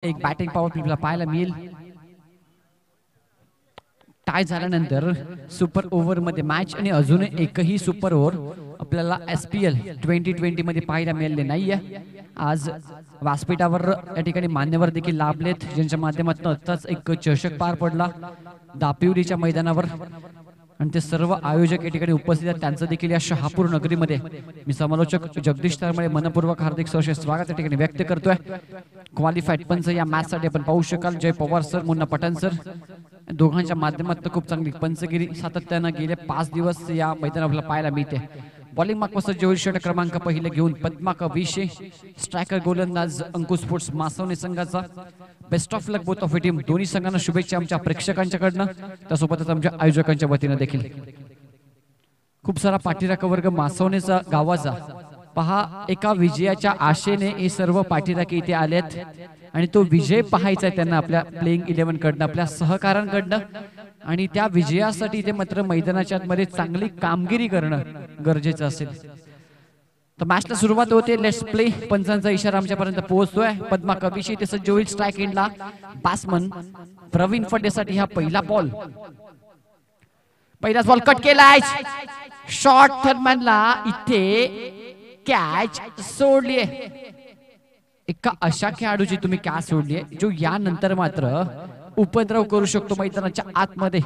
एक batting power प्लेला पाहायला मिळेल. टाय झाल्यानंतर सुपर ओव्हर मध्ये मॅच आणि अजून एकही सुपर ओव्हर आपल्याला SPL 2020 मध्ये पाहायला मिळाले नाहीये. आज व्यासपीठावर या ठिकाणी मान्यवर देखील लाभलेत, ज्यांच्या माध्यमातून आत्ताच एक चषक पार पडला दापिवलीच्या मैदानावर आणि ते सर्व आयोजक या ठिकाणी उपस्थित आहेत. त्यांचं देखील या शहापूर नगरीमध्ये मी समालोचक जगदीश तरमळे मनपूर्वक हार्दिक सहर्ष स्वागत या ठिकाणी व्यक्त करतोय. क्वालिफाईड पंच या मॅच साठी आपण पाहू शकाल जय पवार सर, मुन्ना पठाण सर, दोघांच्या माध्यमातून खूप चांगली पंचगिरी सातत्यानं गेले 5 दिवस या मैदानावर पाहायला मिळते. बॉलिंग मार्कपासून जोडी षटक क्रमांक पहिले घेऊन पद्माका विषे, स्ट्रायकर गोलंदाज अंकुश स्पोर्ट्स मासवणे संघाचा. Best of luck both of team. दोन्ही संघांना शुभेच्छा आमच्या प्रेक्षकांच्याकडनं, त्यासोबतच आमच्या आयोजकांच्या वतीनं देखील. खूप सारा पाठीराखा वर्ग मासवणेचा गावाचा पहा, एका विजयाच्या आशेने हे सर्व पाठीराखे इथे आलेत आणि तो विजय पाहायचा आहे त्यांना आपल्या प्लेइंग 11 कडनं, आपल्या सहकाऱ्यांकडनं. आणि त्या विजयासाठी इथे मात्र मैदानाच्या आतमध्ये चांगली कामगिरी करणं गरजेचं असेल. तर मॅचला सुरुवात होते. Let's play. पंचांचा इशारा आमच्यापर्यंत पोहोचतोय. पद्मा कविशी ते सज्ज होईल. स्ट्राइक एंडला बॅट्समन प्रवीण फडेसाठी हा पहिला बॉल. पहिलाच बॉल कट केलाय. शॉर्ट थर्मॅनला इथे कॅच सोडलीये. एका अशा खेळाडूची तुम्ही कॅच सोडलीये जो यानंतर मात्र उपद्रव करू शकतो मैदानाच्या आतमध्ये.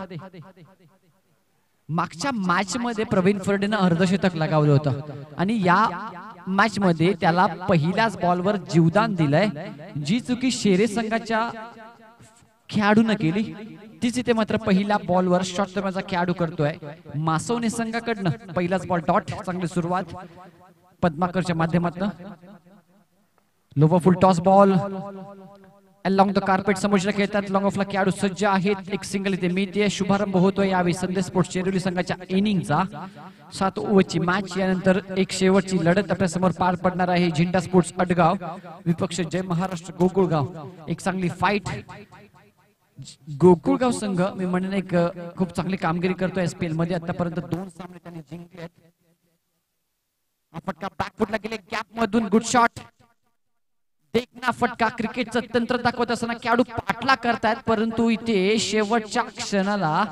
मागच्या मॅच मध्ये प्रवीण फर्डेनं अर्धशतक लगावलं होतं आणि या मॅच मध्ये त्याला पहिल्याच बॉलवर जीवदान दिलंय. जी चुकी शेरे संघाच्या खेळाडूनं केली तीच इथे मात्र पहिल्या बॉलवर शॉर्ट टर्मचा खेळाडू करतोय मासवणे संघाकडनं. पहिलाच बॉल डॉट. चांगली सुरुवात पद्माकरच्या माध्यमातून. Lower full toss ball along the carpet समोरच्या खेळतात. लॉंग ऑफला खेळाडू सज्ज आहेत. एक सिंगल इथे मिळते. शुभारंभ होतोय यावेळी संदेश स्पोर्ट्स चेरोली संघाच्या इनिंगचा. 7 ओव्हरची मॅच. यानंतर एक शेवटची लढत आपल्या समोर पार पडणार आहे. झिंडा स्पोर्ट्स अडगाव विपक्ष जय महाराष्ट्र गोकुळगाव. एक चांगली फाईट. गोकुळगाव संघ मी म्हणेन एक खूप चांगली कामगिरी करतोय SPL मध्ये. आतापर्यंत 2 सामने त्यांनी जिंकले. फटका बॅकफुटला गेले गॅप मधून. Good shot. देखना फटका. क्रिकेटचं तंत्र दाखवत असताना खेळाडू पाठला करतायत, परंतु इथे शेवटच्या क्षणाला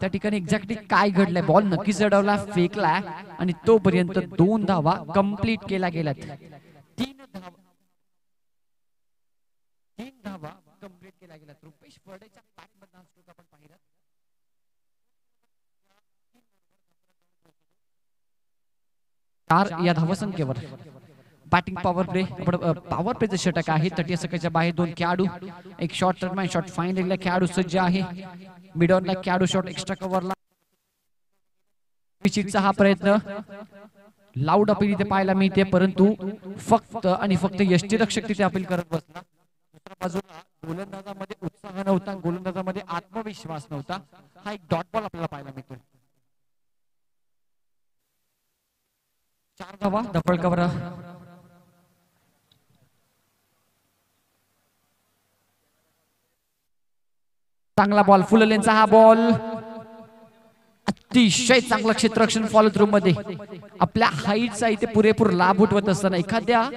त्या ठिकाणी एक्झॅक्टली काय घडलंय. बॉल नक्कीच जडवला, फेकलाय आणि तोपर्यंत 2 धावा कंप्लीट केल्या गेल्यात. 3 धावा कंप्लीट केल्या गेल्यात. रुपेश फर्डेच्या बॅटमधून हा स्ट्रोक आपण पाहिला. 4 या धावसंख्येवर बॅटिंग पॉवर प्ले. पॉवर प्लेचे षटक आहे. तटीय सकाळच्या बाहेर 2 खेळाडू. एक शॉर्ट टर्म शॉर्ट फायनलला खेळाडू सज्ज आहे. मिड ऑनला खेळाडू शॉट एक्स्ट्रा कव्हरला. पिचिटचा हा प्रयत्न लाऊड अपील इथे पाहायला मिळते, परंतु फक्त आणि फक्त यष्टीरक्षक तिथे अपील करत बसला. दुसऱ्या बाजूला गोलंदाजामध्ये उत्साह नव्हता, गोलंदाजामध्ये आत्मविश्वास नव्हता. हा एक डॉट बॉल आपल्याला पाहायला मिळतोय. 4 धावा डबल कव्हर. चांगला बॉल. फुल लेनचा हा बॉल. अतिशय चांगलं क्षेत्ररक्षण फॉलो थ्रू मध्ये. आपल्या हाईटचा इथे पुरेपूर लाभ उठवत असताना एखाद्या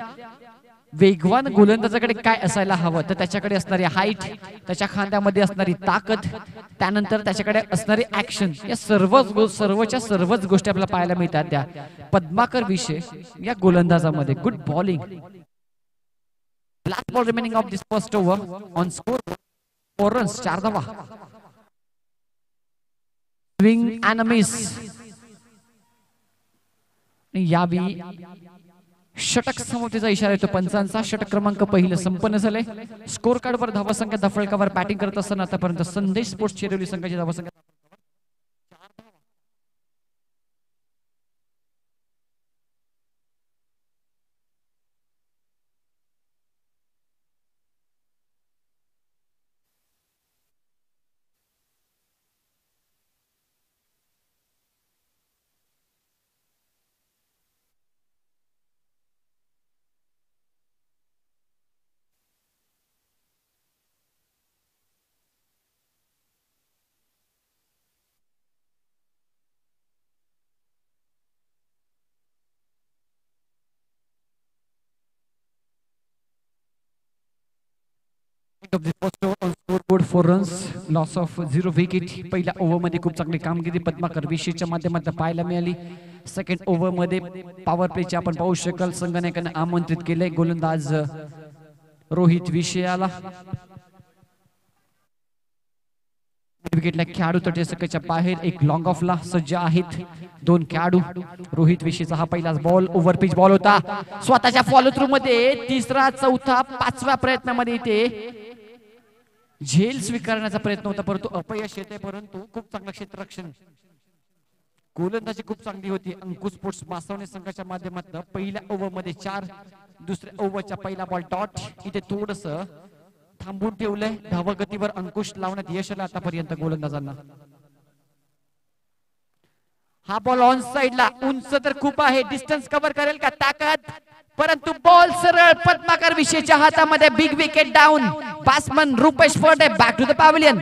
वेगवान गोलंदाजाकडे काय असायला हवं, तर त्याच्याकडे असणारी हाईट, त्याच्या खांद्यामध्ये असणारी ताकद, त्यानंतर त्याच्याकडे असणारी ऍक्शन, या सर्वच्या सर्वच गोष्टी आपल्याला पाहायला मिळतात त्या पद्माकर विषय या गोलंदाजामध्ये. Good bowling. Last ball remaining of this first over on score 4 runs. 4 धावा. Swing and a miss. यावेळी षटक समाप्तीचा इशारा येतो पंचांचा. षटक क्रमांक पहिलं संपन्न झाले. स्कोर कार्डवर धावसंख्या दफळकावर बॅटिंग करत असताना आतापर्यंत संदेश स्पोर्ट्स चेरोली संघाची धावसंख्या scoreboard 4 runs loss of 0 wicket. पहिल्या ओव्हरमध्ये खूप चांगली कामगिरी पद्माकर विशेषच्या माध्यमातून पाहायला मिळाली. सेकंड ओव्हरमध्ये पॉवर प्लेचे आपण पाहू शकाल संघनायकांना आमंत्रित केले. गोलंदाज रोहित विषयाला विकेटला खेळाडू तटसकेच्या बाहेर एक लॉंग ऑफला सज्ज आहेत दोन खेळाडू. रोहित विषयचा हा पहिलाच बॉल ओव्हर पिच बॉल होता. स्वतःच्या फॉलो थ्रू मध्ये तिसरा चौथा पाचव्या प्रयत्नामध्ये इथे झेल स्वीकारण्याचा प्रयत्न होता परंतु अपयश येते. परंतु खूप चांगलं क्षेत्ररक्षण गोलंदाजी खूप चांगली होती. अंकुश स्पोर्ट्स मासवणे संघाच्या माध्यमातून पहिल्या ओव्हरमध्ये 4 दुसऱ्या ओव्हरचा पहिला बॉल डॉट इथे थोडस थांबून ठेवलंय. धावा गतीवर अंकुश लावण्यात यश आलं आतापर्यंत गोलंदाजांना. हा बॉल ऑन साइडला उंच तर खूप आहे. डिस्टन्स कव्हर करेल का ताकद परंतु बॉल सरळ पद्माकर विषयच्या हातामध्ये. Big wicket down. Batsman Rupesh Pharde back to the pavilion.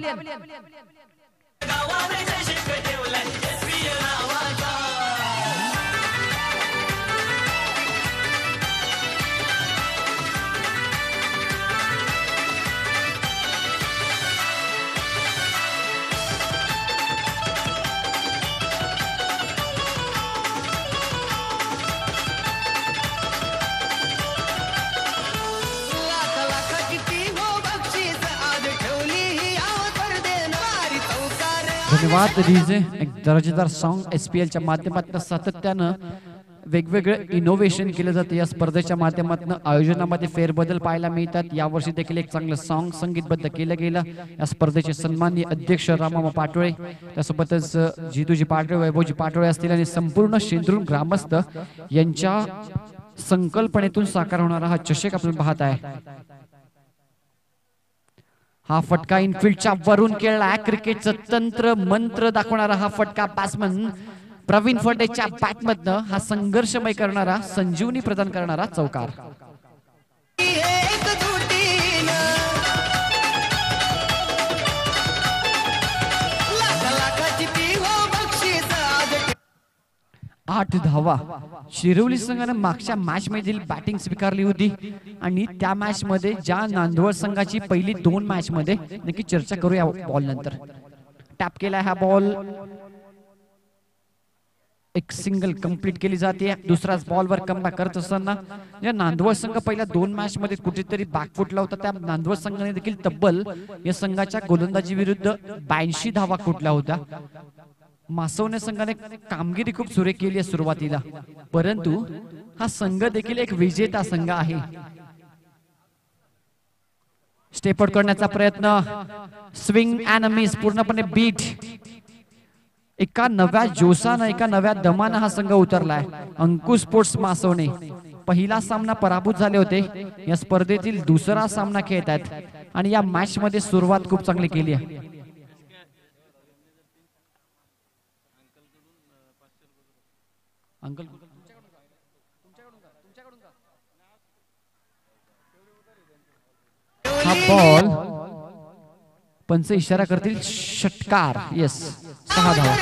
धन्यवाद डीजे. एक दर्जेदार सॉन्ग एसपीएलच्या माध्यमातून सातत्यानं वेगवेगळे इनोव्हेशन केले जाते. या स्पर्धेच्या माध्यमातून आयोजनामध्ये फेरबदल पाहायला मिळतात. यावर्षी देखील एक चांगलं सॉन्ग संगीतबद्ध केलं गेलं. या स्पर्धेचे सन्माननीय अध्यक्ष रामामा पाटोळे त्यासोबतच जितूजी पाटोळे वैभवजी पाटोळे असतील आणि संपूर्ण शेंद्रुण ग्रामस्थ यांच्या संकल्पनेतून साकार होणारा हा चषक आपण पाहत आहे. हा फटका इनफिल्डच्या वरून खेळला. क्रिकेटचं तंत्र मंत्र दाखवणारा हा फटका बॅट्समन प्रवीण फर्डेच्या बॅटमधनं हा संघर्षमय करणारा संजीवनी प्रदान करणारा चौकार. आठ धावा शिरवली संघाने मागच्या मॅच मधील बॅटिंग स्वीकारली होती आणि त्या मॅच मध्ये ज्या नांदवड संघाची पहिली 2 मॅच मध्ये नक्की चर्चा करूया. बॉल नंतर टॅप केला हा बॉल. एक सिंगल कंप्लीट केली जाते. दुसराच बॉलवर कमबॅक करत असताना या नांदवड संघ पहिल्या 2 मॅच मध्ये कुठेतरी बॅकफुटला होता. त्या नांदवड संघाने देखील तब्बल या संघाच्या गोलंदाजी विरुद्ध 82 धावा कुठल्या होत्या. मासवणे संघाने कामगिरी खूप सुरेख केली आहे सुरुवातीला परंतु हा संघ देखील एक विजेता संघ आहे. स्टेप आउट करण्याचा प्रयत्न स्विंग अँड मिस पूर्णपणे बीट. एका नव्या जोशानं एका नव्या दमानं हा संघ उतरलाय. अंकुश स्पोर्ट्स मासवणे पहिला सामना पराभूत झाले होते. या स्पर्धेतील दुसरा सामना खेळत आहेत आणि या मॅच मध्ये सुरुवात खूप चांगली केली आहे. अंकल हा बॉल पंच इशारा करतील षटकार. येस 6 धावा.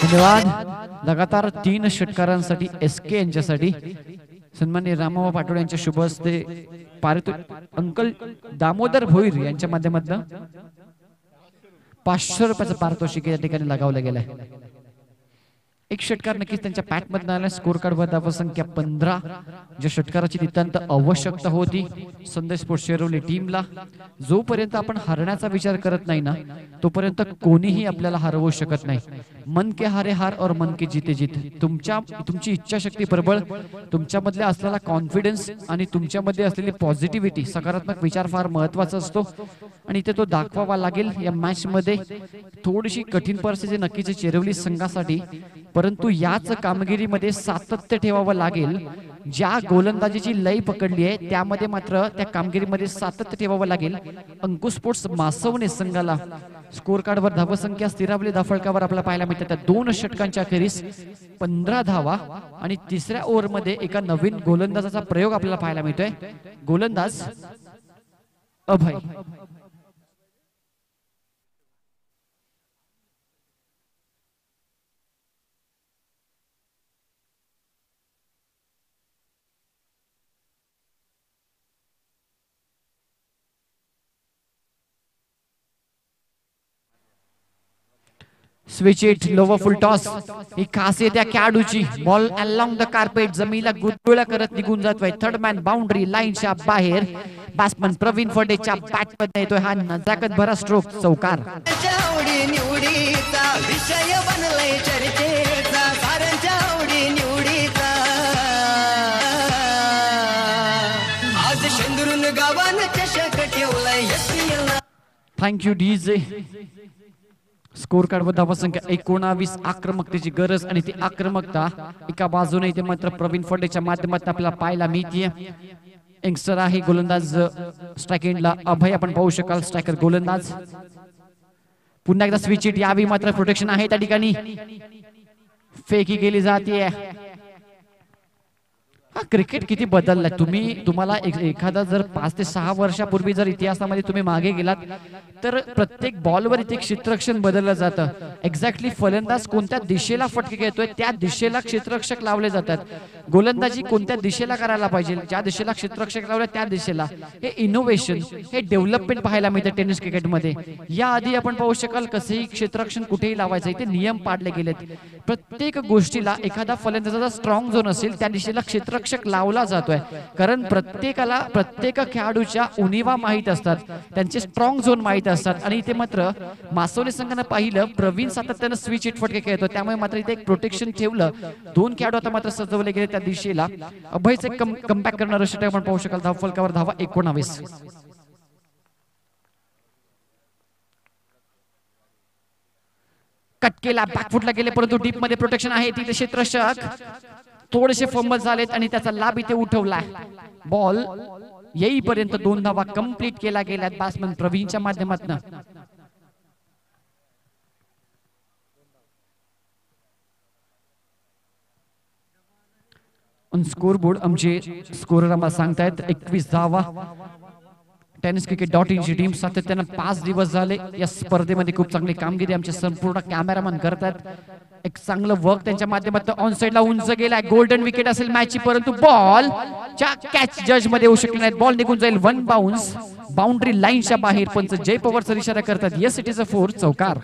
धन्यवाद. लगातार 3 षटकारांसाठी एसके यांच्यासाठी सन्माननीय रामाबा पाटोळे यांच्या शुभ हस्ते पारितोषिक अंकल दामोदर भोईर यांच्या माध्यमातून 500 रुपयाचं पारितोषिक या ठिकाणी लगावलं गेलंय. एक षटकार नक्कीच त्यांच्या पॅट मधून आला. स्कोर कार्ड वर धावा संख्या 15. ज्या षटकाराची नितांत आवश्यकता होती संदेश स्पोर्ट्स शिरवली टीमला. जोपर्यंत आपण हरण्याचा विचार करत नाही ना तोपर्यंत कोणीही आपल्याला हरवू शकत नाही. मन के हारे हार और मन के जीते जीत. तुमची इच्छाशक्ती प्रबळ, तुमच्यामधले असलेला कॉन्फिडन्स आणि तुमच्यामध्ये असलेली पॉझिटिव्हिटी सकारात्मक विचार फार महत्वाचा असतो आणि इथे तो दाखवावा लागेल. या मॅच मध्ये थोडीशी कठीण परिस्थिती नक्कीच चिरवली संघासाठी परंतु याच कामगिरीमध्ये सातत्य ठेवावं लागेल. ज्या गोलंदाजीची लय पकडली आहे त्यामध्ये मात्र त्या कामगिरीमध्ये सातत्य ठेवावं लागेल. अंकुश स्पोर्ट्स मासवणे संघाला स्कोर कार्ड वर धावसंख्या स्थिरावली धाफळकावर आपल्याला पाहायला मिळते. त्या 2 षटकांच्या अखेरीस 15 धावा आणि तिसऱ्या ओव्हर मध्ये एका नवीन गोलंदाजाचा प्रयोग आपल्याला पाहायला मिळतोय. गोलंदाज Abhay. Switch it lower full toss. ही खासियत त्या खेळाडूची. बॉल अलोंग द कार्पेट जमीला गुदगुळ्या करत निघून जातोय. थर्ड मॅन बाउंड्री लाईनच्या बाहेर. बॅट्समन प्रवीण फडेच्या बॅट मध्ये येतोय हा नजाकत भरा स्ट्रोक. चौकार. विषय बनलाय चर्चेचा साऱ्यांच्या आवडी निवडीचा. आज शेंदुरून गावान चषक ठेवलाय. Thank you DJ. स्कोर कार्ड व धावसंख्या 19. आक्रमकतेची गरज आणि ती आक्रमकता एका बाजूने इथे मात्र प्रवीण फडेच्या माध्यमातून आपल्याला पाहायला मिळते. यंगस्टर आहे गोलंदाज स्ट्राइक एंडला अभय आपण पाहू शकाल. स्ट्रायकर गोलंदाज. पुन्हा एकदा स्विच इट यावी मात्र प्रोटेक्शन आहे त्या ठिकाणी. फेकी केली जाते. क्रिकेट किती बदललाय. तुम्हाला एखादा जर 5 ते 6 वर्षापूर्वी जर इतिहासामध्ये तुम्ही मागे गेलात तर प्रत्येक बॉलवर इथे क्षेत्ररक्षण बदललं जातं. एक्झॅक्टली फलंदाज कोणत्या दिशेला फटके घेतोय त्या दिशेला क्षेत्ररक्षक लावले जातात. गोलंदाजी कोणत्या दिशेला करायला पाहिजे ज्या दिशेला क्षेत्ररक्षक लावले त्या दिशेला. हे इनोव्हेशन हे डेव्हलपमेंट पाहायला मिळतं टेनिस क्रिकेटमध्ये. याआधी आपण पाहू शकाल कसंही क्षेत्ररक्षण कुठेही लावायचं इथे नियम पाडले गेलेत. प्रत्येक गोष्टीला एखादा फलंदाजाचा स्ट्रॉंग झोन असेल त्या दिशेला क्षेत्ररक्षक लावला जातोय. कारण प्रत्येक खेळाडूच्या उणिवा माहीत असतात. त्यांचे स्ट्रॉंग झोन माहीत असतात. आणि इथे मात्र मासोली संघानं पाहिलं प्रवीण सातत्यानं स्विच इट फटके खेळतो त्यामुळे मात्र इथे एक प्रोटेक्शन ठेवलं. 2 खेळाडू आता मात्र सजवले गेले त्या दिशेला. अभयचे कमबॅक करणारं षटक आपण पाहू शकाल. धाव फलकावर धावा 19. कट केला बॅकफुटला गेले परंतु डीप मध्ये प्रोटेक्शन आहे. तिथे क्षेत्ररक्षक थोडेसे फंबल झालेत आणि त्याचा लाभ इथे उठवलाय. बॉल येईपर्यंत 2 धावा कंप्लीट केला गेल्यात बॅट्समन प्रवीणच्या माध्यमातून. स्कोर बोर्ड आमचे स्कोरर आम्हाला सांगतायत 21 धावा. tenniscricket.in ची टीम सातत्यानं 5 दिवस झाले या स्पर्धेमध्ये खूप चांगली कामगिरी आमचे संपूर्ण कॅमेरामॅन करतात. एक चांगलं वर्क त्यांच्या माध्यमातून ऑन साइडला उंच गेलाय. गोल्डन विकेट असेल मॅचची परंतु बॉल च्या कॅच जज मध्ये येऊ शकले नाहीत. बॉल निघून जाईल. 1 बाउन्स बाउंड्री लाईनच्या बाहेर. पंच जय पवार सर इशारा करतात. Yes it is a 4. चौकार.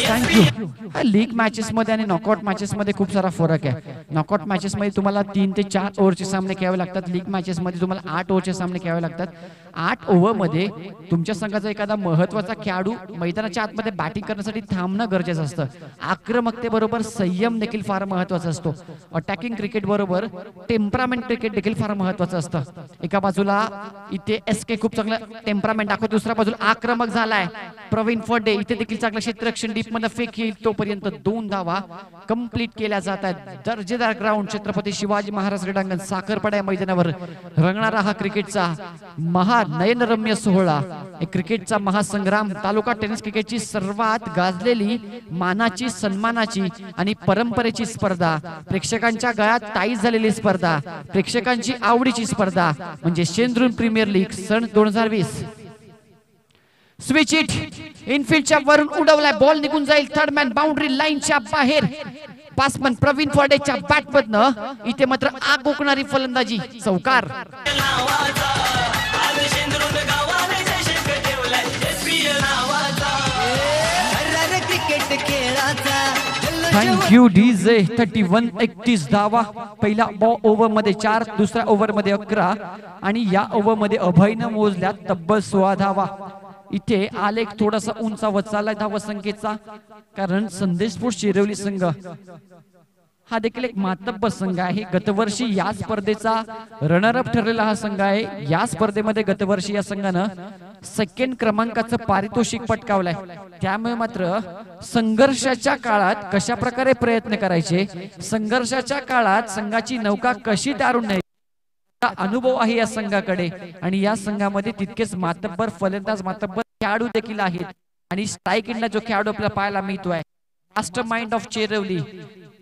थँक्यू. लीग मॅचेस मध्ये आणि नॉकआउट मॅचेस मध्ये खूप सारा फरक आहे. नॉकआउट मॅचेस मध्ये तुम्हाला 3 ते 4 ओव्हरचे सामने खेळावे लागतात. लीग मॅचेस मध्ये तुम्हाला 8 ओव्हरचे सामने खेळावे लागतात. 8 ओव्हर मध्ये तुमच्या संघाचा एखादा महत्त्वाचा खेळाडू मैदानाच्या आतमध्ये बॅटिंग करण्यासाठी थांबणं गरजेचं असतं. आक्रमकतेबरोबर संयम देखील फार महत्त्वाचा असतो. अटॅकिंग क्रिकेट बरोबर टेम्परामेंट क्रिकेट देखील फार महत्त्वाचं असतं. एका बाजूला इथे एसके खूप चांगलं टेम्परामेंट दाखवतो. दुसऱ्या बाजूला आक्रमक झालाय प्रवीण फडे. इथे देखील चांगलं क्षेत्ररक्षण डीप मध्ये फेक येईल तोपर्यंत 2 धावा कंप्लीट केल्या जात आहेत. दर्जेदार ग्राउंड छत्रपती शिवाजी महाराज क्रीडांगण साखरपाडा मैदानावर रंगणारा हा क्रिकेटचा नयनरम्य सोहळा. एक क्रिकेटचा महासंग्राम. तालुका टेनिस क्रिकेटची सर्वात गाजलेली मानाची सन्मानाची आणि परंपरेची स्पर्धा. प्रेक्षकांच्या गळ्यात टाईज झालेली स्पर्धा. प्रेक्षकांची आवडीची स्पर्धा म्हणजे शेंद्रून प्रीमियर लीग सन 2020. स्विच इट इनफिल्डच्या वरून उडवलाय. बॉल निघून जाईल. थर्ड मॅन बाउंड्री लाईनच्या बाहेर. बॅट्समन प्रवीण फडेच्या बॅट मधनं इथे मात्र आग ओकणारी फलंदाजी. चौकार. Thank you DJ. 31-31 धावा. पहिल्या ओव्हर मध्ये 4, दुसऱ्या ओव्हर मध्ये 11 आणि या ओव्हर मध्ये अभयनं मोजल्या तब्बल 16 धावा. इथे आलेख थोडासा उंचावत चाललाय धावा संख्येचा कारण संदेशपूर शिरवली संघ हा देखील एक मातब्बर संघ आहे. गतवर्षी या स्पर्धेचा रनरअप ठरलेला हा संघ आहे. या स्पर्धेमध्ये गतवर्षी या संघानं 2nd क्रमांकाचं पारितोषिक पटकावलंय. त्यामुळे मात्र संघर्षाच्या काळात कशा प्रकारे प्रयत्न करायचे, संघर्षाच्या काळात संघाची नौका कशी तारून न्यायची अनुभव आहे या संघाकडे. आणि या संघामध्ये तितकेच मातब्बर फलंदाज मातब्बर खेळाडू देखील आहेत. आणि स्ट्राइक एंडला जो खेळाडू आपल्याला पाहायला मिळतोय मास्टर माइंड ऑफ चेरवली.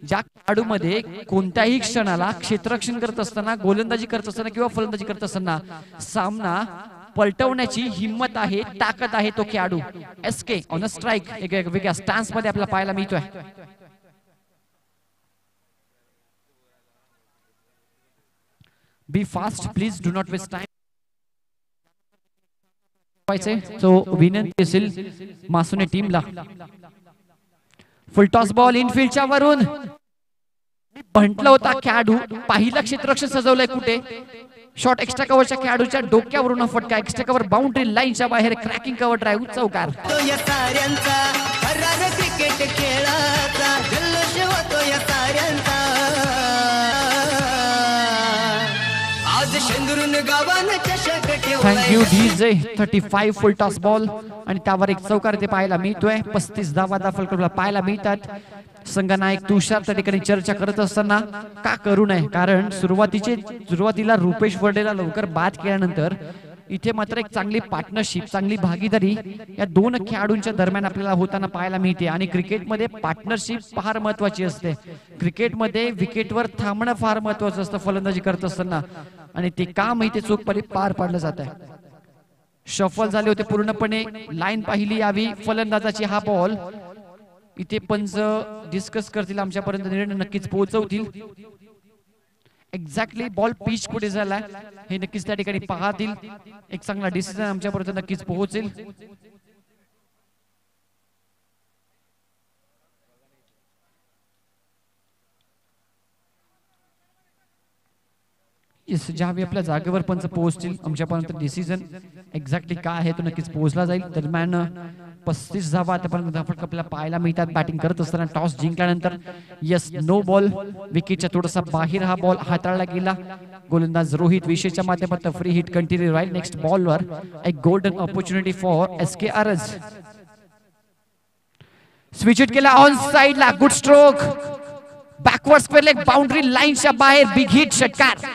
ज्या खेळाडू मध्ये कोणत्याही क्षणाला क्षेत्ररक्षण करत असताना, गोलंदाजी करत असताना किंवा फलंदाजी करत असताना सामना पलटवण्याची हिम्मत आहे, ताकद आहे तो खेळाडू. एसके ऑन अ स्ट्राइक एक वेगळ्या स्टॅन्स मध्ये आपल्याला पाहायला मिळतोय. Be fast please, do not waste time. So विनंती असेल मासुने टीमला. फुल टॉस बॉल इनफिल्डच्या वरून. म्हटलं होता खेळाडू पहिला क्षेत्ररक्षण सजवलंय कुठे. शॉट एक्स्ट्रा कव्हरच्या खेळाडूच्या डोक्यावरून फटका. एक्स्ट्रा कव्हर बाउंड्री लाईनच्या बाहेर. क्रॅकिंग कव्हर ड्राईव्ह चौकार. Thank you DJ. 35 फुल टॉस बॉल आणि त्यावर एक चौकार ते पाहायला मिळतोय. 35 धावा दाखल पाहायला मिळतात. संघनायक तुषार त्या ठिकाणी चर्चा करत असताना का करू नये, कारण सुरुवातीला रुपेश वर्डेला लवकर बाद केल्यानंतर इथे मात्र एक चांगली पार्टनरशिप, चांगली भागीदारी या दोन खेळाडूंच्या दरम्यान आपल्याला होताना पाहायला मिळते. आणि क्रिकेटमध्ये पार्टनरशिप फार महत्वाची असते. क्रिकेटमध्ये विकेटवर थांबणं फार महत्वाचं असतं फलंदाजी करत असताना, आणि ते काम इथे चोखपणे पार पाडलं जात आहे. शफल झाले होते पूर्णपणे. लाईन पाहिली यावी फलंदाजाची. हा बॉल इथे पंच डिस्कस करतील, आमच्यापर्यंत निर्णय नक्कीच पोहोचवतील. एक्झॅक्टली बॉल पिच कुठे झाला हे नक्कीच त्या ठिकाणी पाहतील. एक चांगला डिसिजन आमच्यापर्यंत नक्कीच पोहोचेल. ज्यावेळी आपल्या जागेवर पंच पोहोचतील आमच्यापर्यंत डिसिजन एक्झॅक्टली काय आहे तो नक्कीच पोहोचला जाईल. दरम्यान 35 धावा आतापर्यंत आपल्याला पाहायला मिळतात बॅटिंग करत असताना. टॉस जिंकल्यानंतर यस नो बॉल, विकेटच्या थोडासा बाहेर हा बॉल हाताळला गेला. गोलंदाज रोहित विशेषच्या माध्यमातून फ्री हिट कंटिन्यू राहील. नेक्स्ट बॉलवर एक golden opportunity for SKRs. Switch it केला ऑन साइडला. Good stroke. Backward square leg boundary लाईनच्या बाहेर. बिग हिट षटकार.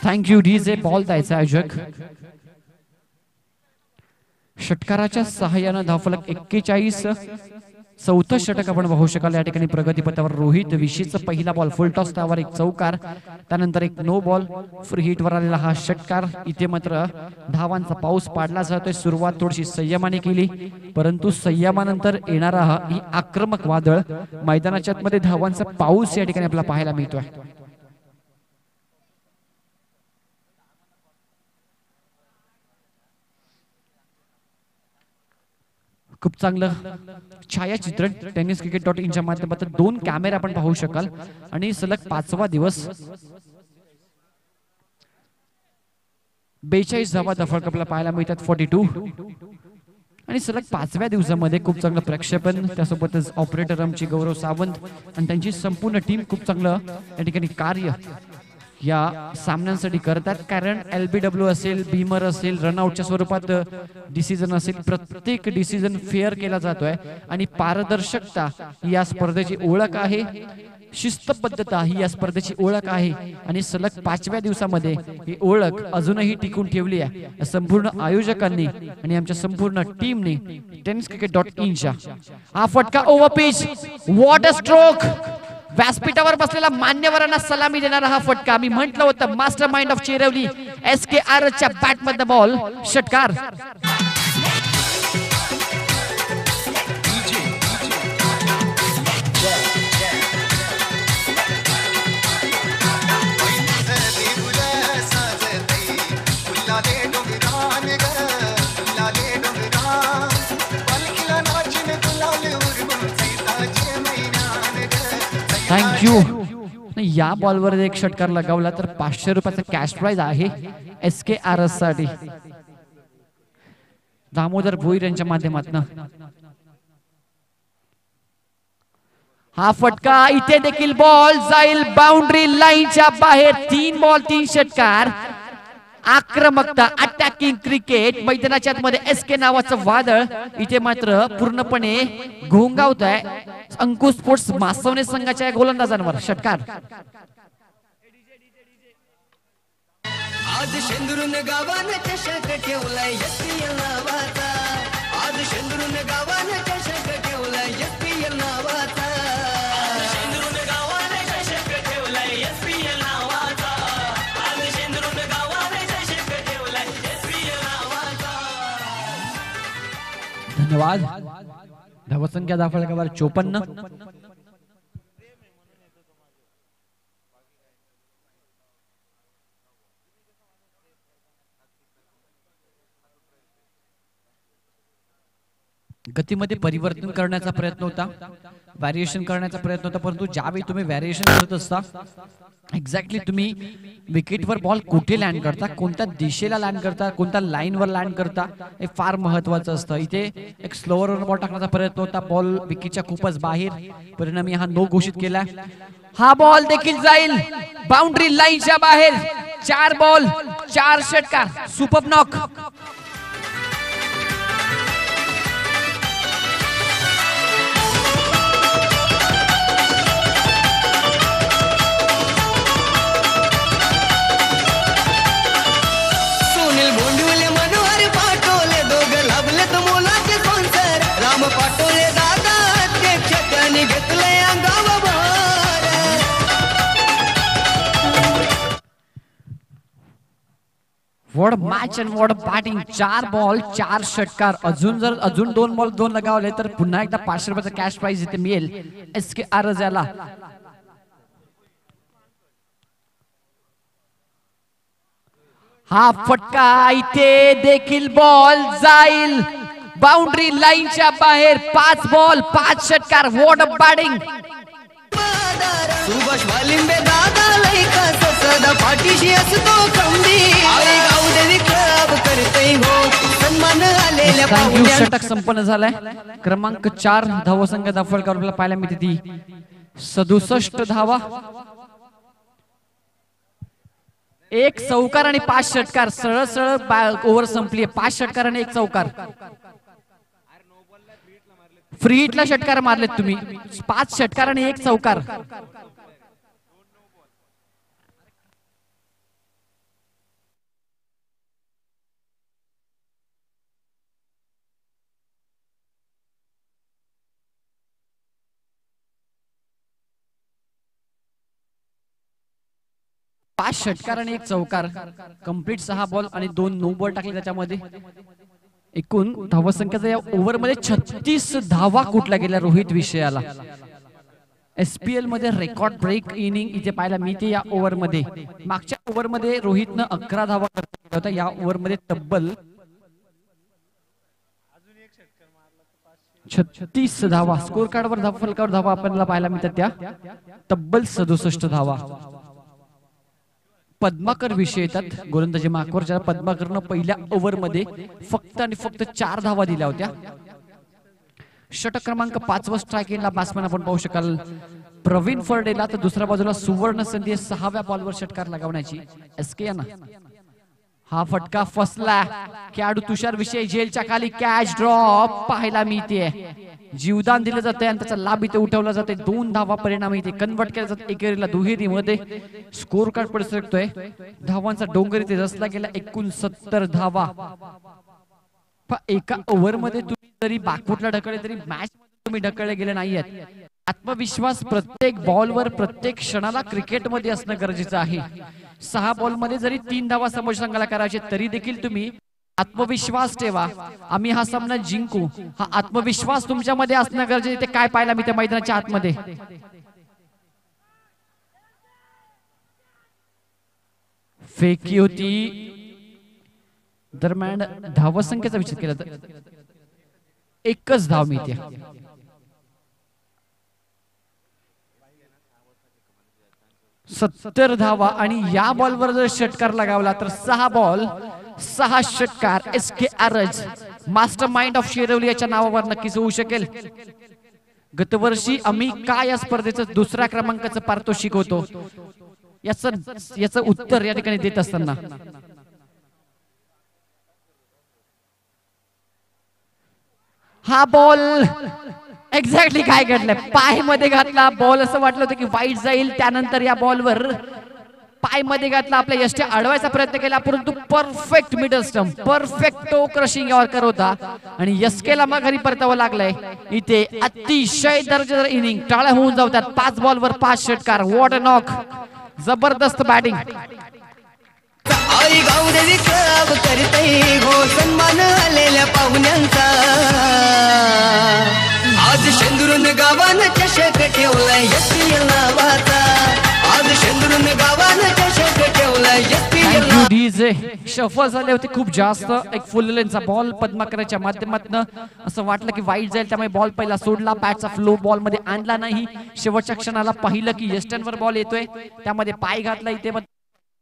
Thank you DJ. बॉल द्यायचा आयोजक. षटकाराच्या सहाय्यानं धावफलक 41. चौथं षटक आपण पाहू शकाल या ठिकाणी प्रगतीपथावर. रोहित विशीचा पहिला बॉल फुल टॉस, त्यावर एक चौकार, त्यानंतर एक नो बॉल. फ्री हिट वर आलेला हा षटकार. इथे मात्र धावांचा पाऊस पाडला जातोय. सुरुवात थोडीशी संयमाने केली, परंतु संयमानंतर येणारा ही आक्रमक वादळ मैदानाच्या आतमध्ये धावांचा पाऊस या ठिकाणी आपल्याला पाहायला मिळतोय. खूप चांगलं छायाचित्रण टेनिस cricket.in च्या माध्यमातून 2 कॅमेरा आपण पाहू शकाल. आणि सलग 5वा दिवस 42 धावा आपल्याला पाहायला मिळतात. 42. आणि सलग 5व्या दिवसामध्ये खूप चांगलं प्रक्षेपण, त्यासोबतच ऑपरेटर आमची गौरव सावंत आणि त्यांची संपूर्ण टीम खूप चांगलं या ठिकाणी कार्य या सामन्यांसाठी करतात. कारण LBW असेल, बीमर असेल, रनआउटच्या स्वरूपात डिसिजन असेल, प्रत्येक डिसिजन फेअर केला जातोय. आणि पारदर्शकता या स्पर्धेची ओळख आहे. शिस्तबद्धता ही या स्पर्धेची ओळख आहे. आणि सलग 5व्या दिवसामध्ये ही ओळख अजूनही टिकून ठेवली आहे संपूर्ण आयोजकांनी आणि आमच्या संपूर्ण टीमने. tenniscricket.in च्या हा फटका over pitch. What a stroke. व्यासपीठावर बसलेला मान्यवरांना सलामी देणारा हा फटका. मी म्हटलं होतं मास्टर माइंड ऑफ चेरवली SKR च्या बॅट मध्ये बॉल. षटकार. थँक्यू. या बॉलवर एक षटकार लगावला तर 500 रुपयाचा कॅश प्राइज आहे SKRs साठी. दामोदर भोईर यांच्या माध्यमातून हा फटका. इथे देखील बॉल जाईल बाउंड्री लाईनच्या बाहेर. 3 बॉल 3 षटकार. आक्रमकता, अटॅकिंग क्रिकेट मैदानाच्या आतमध्ये SK नावाचं वादळ इथे मात्र पूर्णपणे घोंगावत आहे अंकुश स्पोर्ट्स मासवणे संघाच्या गोलंदाजांवर. षटकार. आज शेंदुरून गावाने चषक ठेवलाय SPL नावाचा. आज शेंदुरून गावाने चषक ठेवलाय SPL नावाचा. आज शेंदुरून गावाने चषक ठेवलाय SPL नावाचा. धन्यवाद. धावसंख्या धावफलकावर 54. गतीमध्ये परिवर्तन करण्याचा प्रयत्न होता, व्हॅरिएशन करण्याचा प्रयत्न होता, परंतु ज्यावेळी तुम्ही व्हॅरिएशन करत असता एक्झॅक्टली तुम्ही विकेटवर बॉल कुठे लँड करता, कोणत्या दिशेला लँड करता, कोणत्या लाईनवर लँड करता हे फार महत्त्वाचं असतं. इथे एक स्लोअर बॉल टाकण्याचा प्रयत्न होता, बॉल विकेटच्या खूपच बाहेर, परिणामी हा नो घोषित केला. हा बॉल देखील जाईल बाउंड्री लाईनच्या बाहेर. 4 बॉल 4 षटकार. Super knock. पाटोळे दादा अध्यक्ष त्यांनी घेतलंय अंगावर. What match and what batting. 4 ball 4 षटकार. अजून 2 बॉल 2 लगावले तर पुन्हा एकदा 500 रुपयाचा कॅश प्राइज इथे मिळेल SK आरजाला. हा फटका इथे देखील बॉल जाईल बाउंड्री लाईनच्या बाहेर. 5 बॉल 5 षटकार. What a batting. Subhash Walimbe दादा लई कसं सदा पाठीशी असतो खंबीर. आई गावदेवी क्लब करते हो सन्मान आलेल्या पाहुण्या. षटक संपन्न झालाय. क्रमांक 4 धावसंख्या धावफलकावर आपल्याला पाहायला मिळते ती 67 धावा. 1 चौकार आणि 5 षटकार. सरळ सरळ ओव्हर संपली. 5 षटकार आणि 1 चौकार. फ्री हिटला षटकार मारलेत तुम्ही. 5 षटकार आणि 1 चौकार. पाच षटकार आणि 1 चौकार. कंप्लीट 6 बॉल आणि 2 नो बॉल टाकले त्याच्यामध्ये. एकूण धावसंख्येचा या ओव्हर मध्ये 36 धावा कुठल्या गेल्या रोहित विषयाला. SPL मध्ये रेकॉर्ड ब्रेक इनिंग इथे पाहायला मिळते या ओव्हर मध्ये. मागच्या ओव्हर मध्ये रोहितनं 11 धावा केल्या होत्या. या ओव्हर मध्ये तब्बल 36 धावा. स्कोर कार्डवर धावफलकावर धावा आपल्याला पाहायला मिळतात त्या तब्बल 67 धावा. पद्माकर विषय येतात गोलंदाजी मार्कवर. पद्माकरनं पहिल्या ओव्हर मध्ये फक्त आणि फक्त 4 धावा दिल्या होत्या. षटक क्रमांक 5 वर स्ट्राईक एंडला बॅट्समॅन आपण पाहू शकाल प्रवीण फर्डेला. तर दुसऱ्या बाजूला सुवर्ण संधी 6व्या बॉलवर षटकार लगावण्याची SK यांना. हा फटका फसला. खेळाडू तुषार विषय जेलच्या खाली. कॅच ड्रॉप पाहायला मिळते. जीवदान दिलं जाते आणि त्याचा लाभ इथे उठवला जाते. 2 धावा परिणामी इथे कन्वर्ट केला जातो एकेरीला दुहेरी मध्ये. स्कोर कार्ड पडू शकतोय. धावांचा डोंगर इथे रचला गेला. 69 धावा. एका ओव्हर मध्ये तुम्ही जरी बॅकफुटला ढकलले तरी मॅच तुम्ही ढकलले गेले नाहीयेत. आत्मविश्वास प्रत्येक बॉलवर प्रत्येक क्षणाला क्रिकेटमध्ये असणं गरजेचं आहे. 6 बॉल मध्ये जरी 3 धावा समोरच्या संघाला करायचे तरी देखील तुम्ही आत्मविश्वास ठेवा. आम्ही हा सामना जिंकू. हा आत्मविश्वास तुमच्यामध्ये असणं गरजेचं. ते काय पाहायला मिळते मैदानाच्या आतमध्ये. फेकी होती. दरम्यान धावसंख्येचा विचार केला तर 1च धाव मिळते. सत्तर धावा आणि या बॉलवर जर षटकार लगावला तर 6 बॉल 6 षटकार. SK आरज मास्टर माइंड ऑफ शेरवली याच्या नावावर नक्कीच होऊ शकेल. गतवर्षी आम्ही काय या स्पर्धेचं 2ऱ्या क्रमांकाचं पारितोषिक होतो याचं उत्तर या ठिकाणी देत असताना हा बॉल एक्झॅक्टली काय घडलंय. पाय मध्ये घातला बॉल. असं वाटलं होतं की वाईट जाईल. त्यानंतर या बॉलवर पाय मध्ये घातला. आपल्या यष्टी अडवायचा प्रयत्न केला परंतु परफेक्ट मिडल स्टंप परफेक्ट टो क्रशिंग यॉर्कर होता आणि SKला माघारी परतावं लागलंय. इथे अतिशय दर्जेदार इनिंग. टाळ्या होऊन जातात. 5 बॉलवर 5 षटकार. What a knock. जबरदस्त बॅटिंग. आई गावदेवी क्लब करते हो सन्मान आलेल्या पाहुण्यांचा. जे शफल झाले होते खूप जास्त, एक फुल लेनचा बॉल पद्माकरच्या माध्यमातून असं वाटलं की वाईट जाईल, त्यामुळे बॉल पहिला सोडला, बॅटचा फ्लो बॉल मध्ये आणला नाही. शेवटच्या क्षणाला पाहिलं की येस्टर्नवर बॉल येतोय, त्यामध्ये पाय घातला.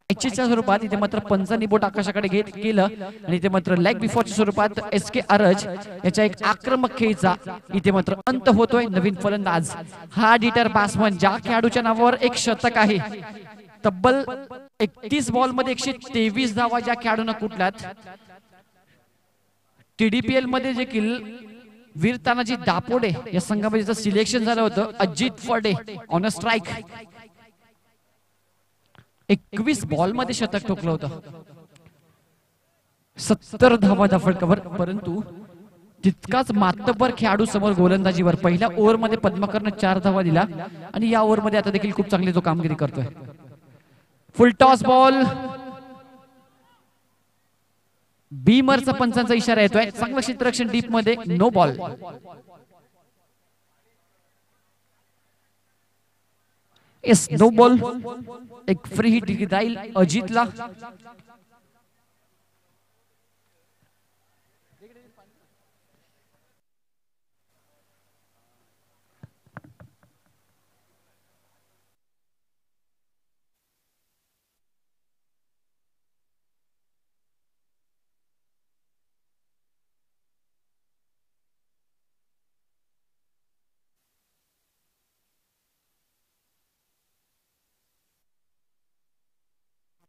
इथे च्या स्वरूपात इथे मात्र पंचांनी बोट आकाशाकडे घेत केलं आणि इथे मात्र लेग बिफोरच्या स्वरूपात SK अरज याच्या एक आक्रमक खेळीचा इथे मात्र अंत होतोय. नवीन फलंदाज हा डिटर बॅट्समन ज्या खेळाडूच्या नावावर एक शतक आहे, तब्बल 31 बॉल मध्ये 123 धावा ज्या खेळाडूंना कुठल्यात. TDPL मध्ये देखील वीर तानाजी दापोडे या संघामध्ये सिलेक्शन झालं होतं. Ajit Phade on a strike 21 ball मध्ये शतक ठोकलं होतं. 70 धावा फलकावर, परंतु तितकाच मातब्बर खेळाडू समोर गोलंदाजीवर. पहिल्या ओव्हर मध्ये पद्माकरने 4 धावा दिला आणि या ओव्हर मध्ये आता देखील खूप चांगली जो कामगिरी करतोय. फुल टॉस बॉल, बीमरचा पंचांचा इशारा येतोय. चांगलं क्षेत्ररक्षण डीप मध्ये, no ball. Yes, no ball. एक फ्री हिट राहील अजितला.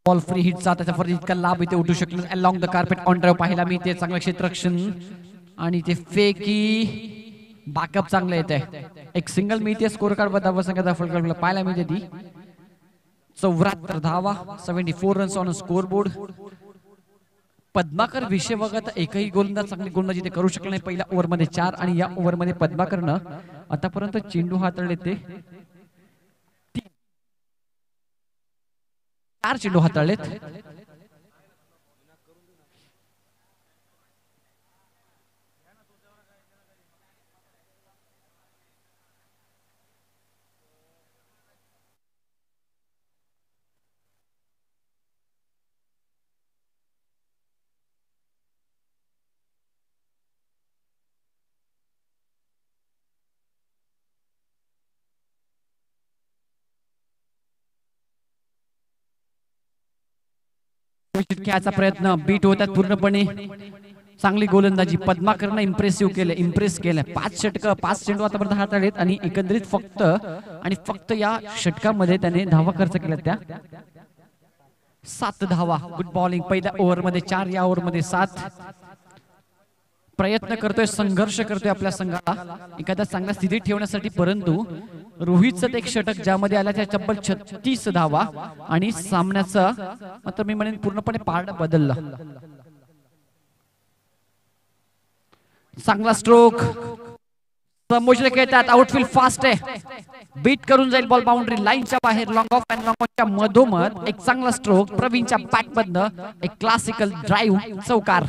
बॉल फ्री हिटचा त्याच्यावर इतका लाभ इथे उठू शकलो. Along the carpet on drive पाहायला मी ते चांगलं क्षेत्ररक्षण आणि ते फेकी बॅकअप चांगलं येत आहे. एक सिंगल मी ते स्कोर कार्ड बद्दल संघाचा फलक पाहायला मिळते ती 74 धावा, 74 runs on score board. Padmakar विषय वगळता एकही गोलंदाज चांगली गोलंदाजी ते करू शकले नाही. पहिल्या ओव्हर मध्ये 4 आणि या ओव्हर मध्ये पद्माकरनं आतापर्यंत चेंडू हाताळले ते 4 चेंडू हाताळलेत. खेळाचा प्रयत्न बीट होतात पूर्णपणे. चांगली गोलंदाजी पद्माकरनं इम्प्रेस केलं. 5 षटक 5 चेंडू आतापर्यंत हाताळलेत आणि एकंदरीत फक्त या षटकामध्ये त्याने धावा खर्च केल्या त्या 7 धावा. Good bowling. पहिल्या ओव्हर मध्ये 4, या ओव्हर मध्ये 7. प्रयत्न करतोय, संघर्ष करतोय आपल्या संघाला एखाद्या चांगल्या स्थितीत ठेवण्यासाठी, परंतु रोहितचं एक षटक ज्यामध्ये आला त्या तब्बल 36 धावा आणि सामन्याचा मात्र मी म्हणेन पूर्णपणे पारडा बदलला. चांगला स्ट्रोक समोजले खेळतात. आउटफील्ड फास्ट आहे, बीट करून जाईल बॉल बाउंड्री लाईनच्या बाहेर. लॉंग ऑफ अँड लॉंग ऑफच्या मधोमध एक चांगला स्ट्रोक प्रवीणच्या बॅट मधनं एक क्लासिकल ड्राईव्ह चौकार.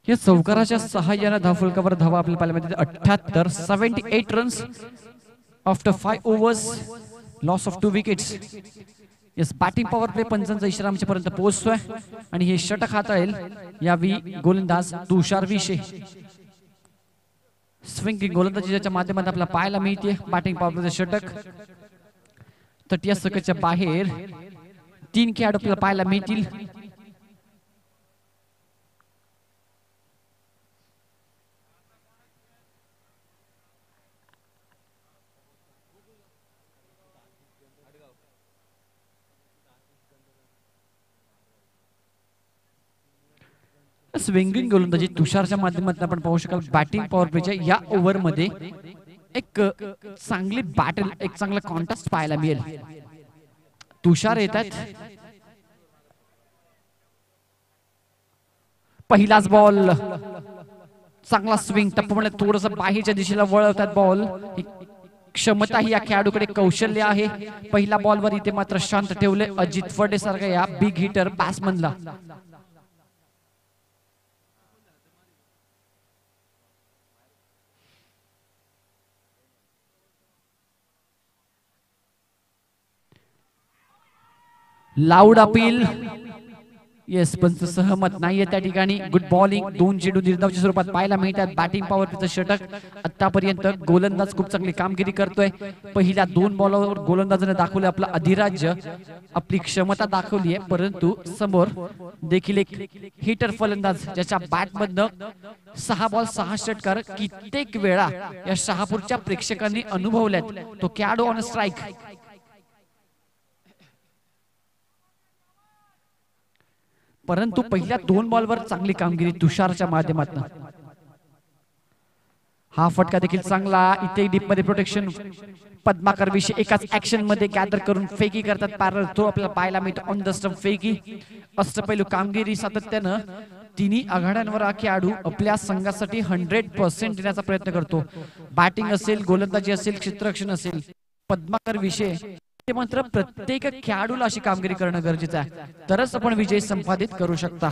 या चौकाराच्या सहाय्याने धावफलकावर धावा आपल्या पाल्यामध्ये 78, 78 runs after 5 overs, loss of 2 wickets. Yes, batting power play पंचांचा इशारा आमच्यापर्यंत पोहोचतोय आणि हे षटक हाताळेल यावी गोलंदाज तुषार विशे. स्विंगिंग गोलंदाजी ज्याच्या माध्यमातून आपल्याला पाहायला मिळते. बॅटिंग पॉवर प्ले षटक तटीय सगळ्याच्या बाहेर 3 खेळाडू आपल्याला पाहायला मिळतील. स्विंगिंग गोलंदाजी तुषारच्या माध्यमातून आपण पाहू शकाल. बॅटिंग पॉवर प्लेच्या या ओव्हर मध्ये एक चांगली बॅटल, एक चांगला कॉन्टेस्ट पाहायला मिळेल. तुषार येतात. पहिलाच बॉल, चांगला स्विंग, टप्पा थोडस बाहेरच्या दिशेला वळवतात बॉल. क्षमता ही या खेळाडूकडे कौशल्य आहे. पहिला बॉलवर इथे मात्र शांत ठेवले अजित फडे सारखा या बिग हिटर बॅट्समनला. Loud appeal. येस, पंच सहमत नाहीये त्या ठिकाणी. गुड बॉलिंग, 2 चेंडू निर्धावाच्या स्वरूपात पाहायला मिळतात. बॅटिंग पॉवरचं षटक आतापर्यंत. गोलंदाज खूप चांगली कामगिरी करतोय. पहिल्या 2 बॉलवर गोलंदाजाने दाखवले आपलं अधिराज्य, आपली क्षमता दाखवली आहे. परंतु समोर देखील एक हिटर फलंदाज ज्याच्या बॅटमधनं 6 बॉल 6 षटकार कित्येक वेळा या शहापूरच्या प्रेक्षकांनी अनुभवल्यात. तो कॅडो ऑन स्ट्राईक. परंतु पहिल्या 2 बॉलवर चांगली कामगिरी तुषारच्या माध्यमातून. हा फटका देखील चांगला. इथे डीप मध्ये प्रोटेक्शन. पद्माकर विषय एकाच ऍक्शन मध्ये गॅदर करून फेकी करतात. पॅरल थ्रो आपल्याला पाहायला मिळतो. ऑन द स्टंप फेकी. अष्टपैलू कामगिरी सातत्यानं तिन्ही आघाड्यांवर हा खेळाडू आपल्या संघासाठी 100% देण्याचा प्रयत्न करतो. बॅटिंग असेल, गोलंदाजी असेल, क्षेत्ररक्षण असेल. पद्माकर विषय ते मात्र प्रत्येक खेळाडूला अशी कामगिरी करणं गरजेचं आहे, तरच आपण विजय संपादित करू शकता.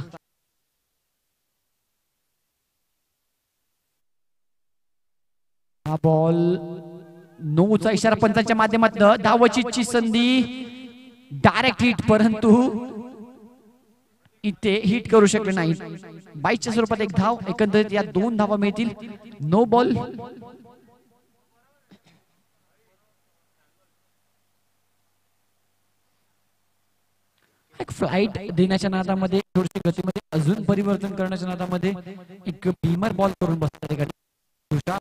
हा बॉल नोचा इशारा पंचांच्या माध्यमातून. धावचीची संधी, डायरेक्ट हिट, परंतु इथे हिट करू शकले नाही. 22च्या स्वरूपात एक धाव. एकंदरीत या 2 धावा मिळतील. No ball. एक फ्लाइट देण्याच्या नादामध्ये, थोडीशी गतीमध्ये अजून परिवर्तन करण्याच्या नादामध्ये एक बीमर बॉल करून बसतात.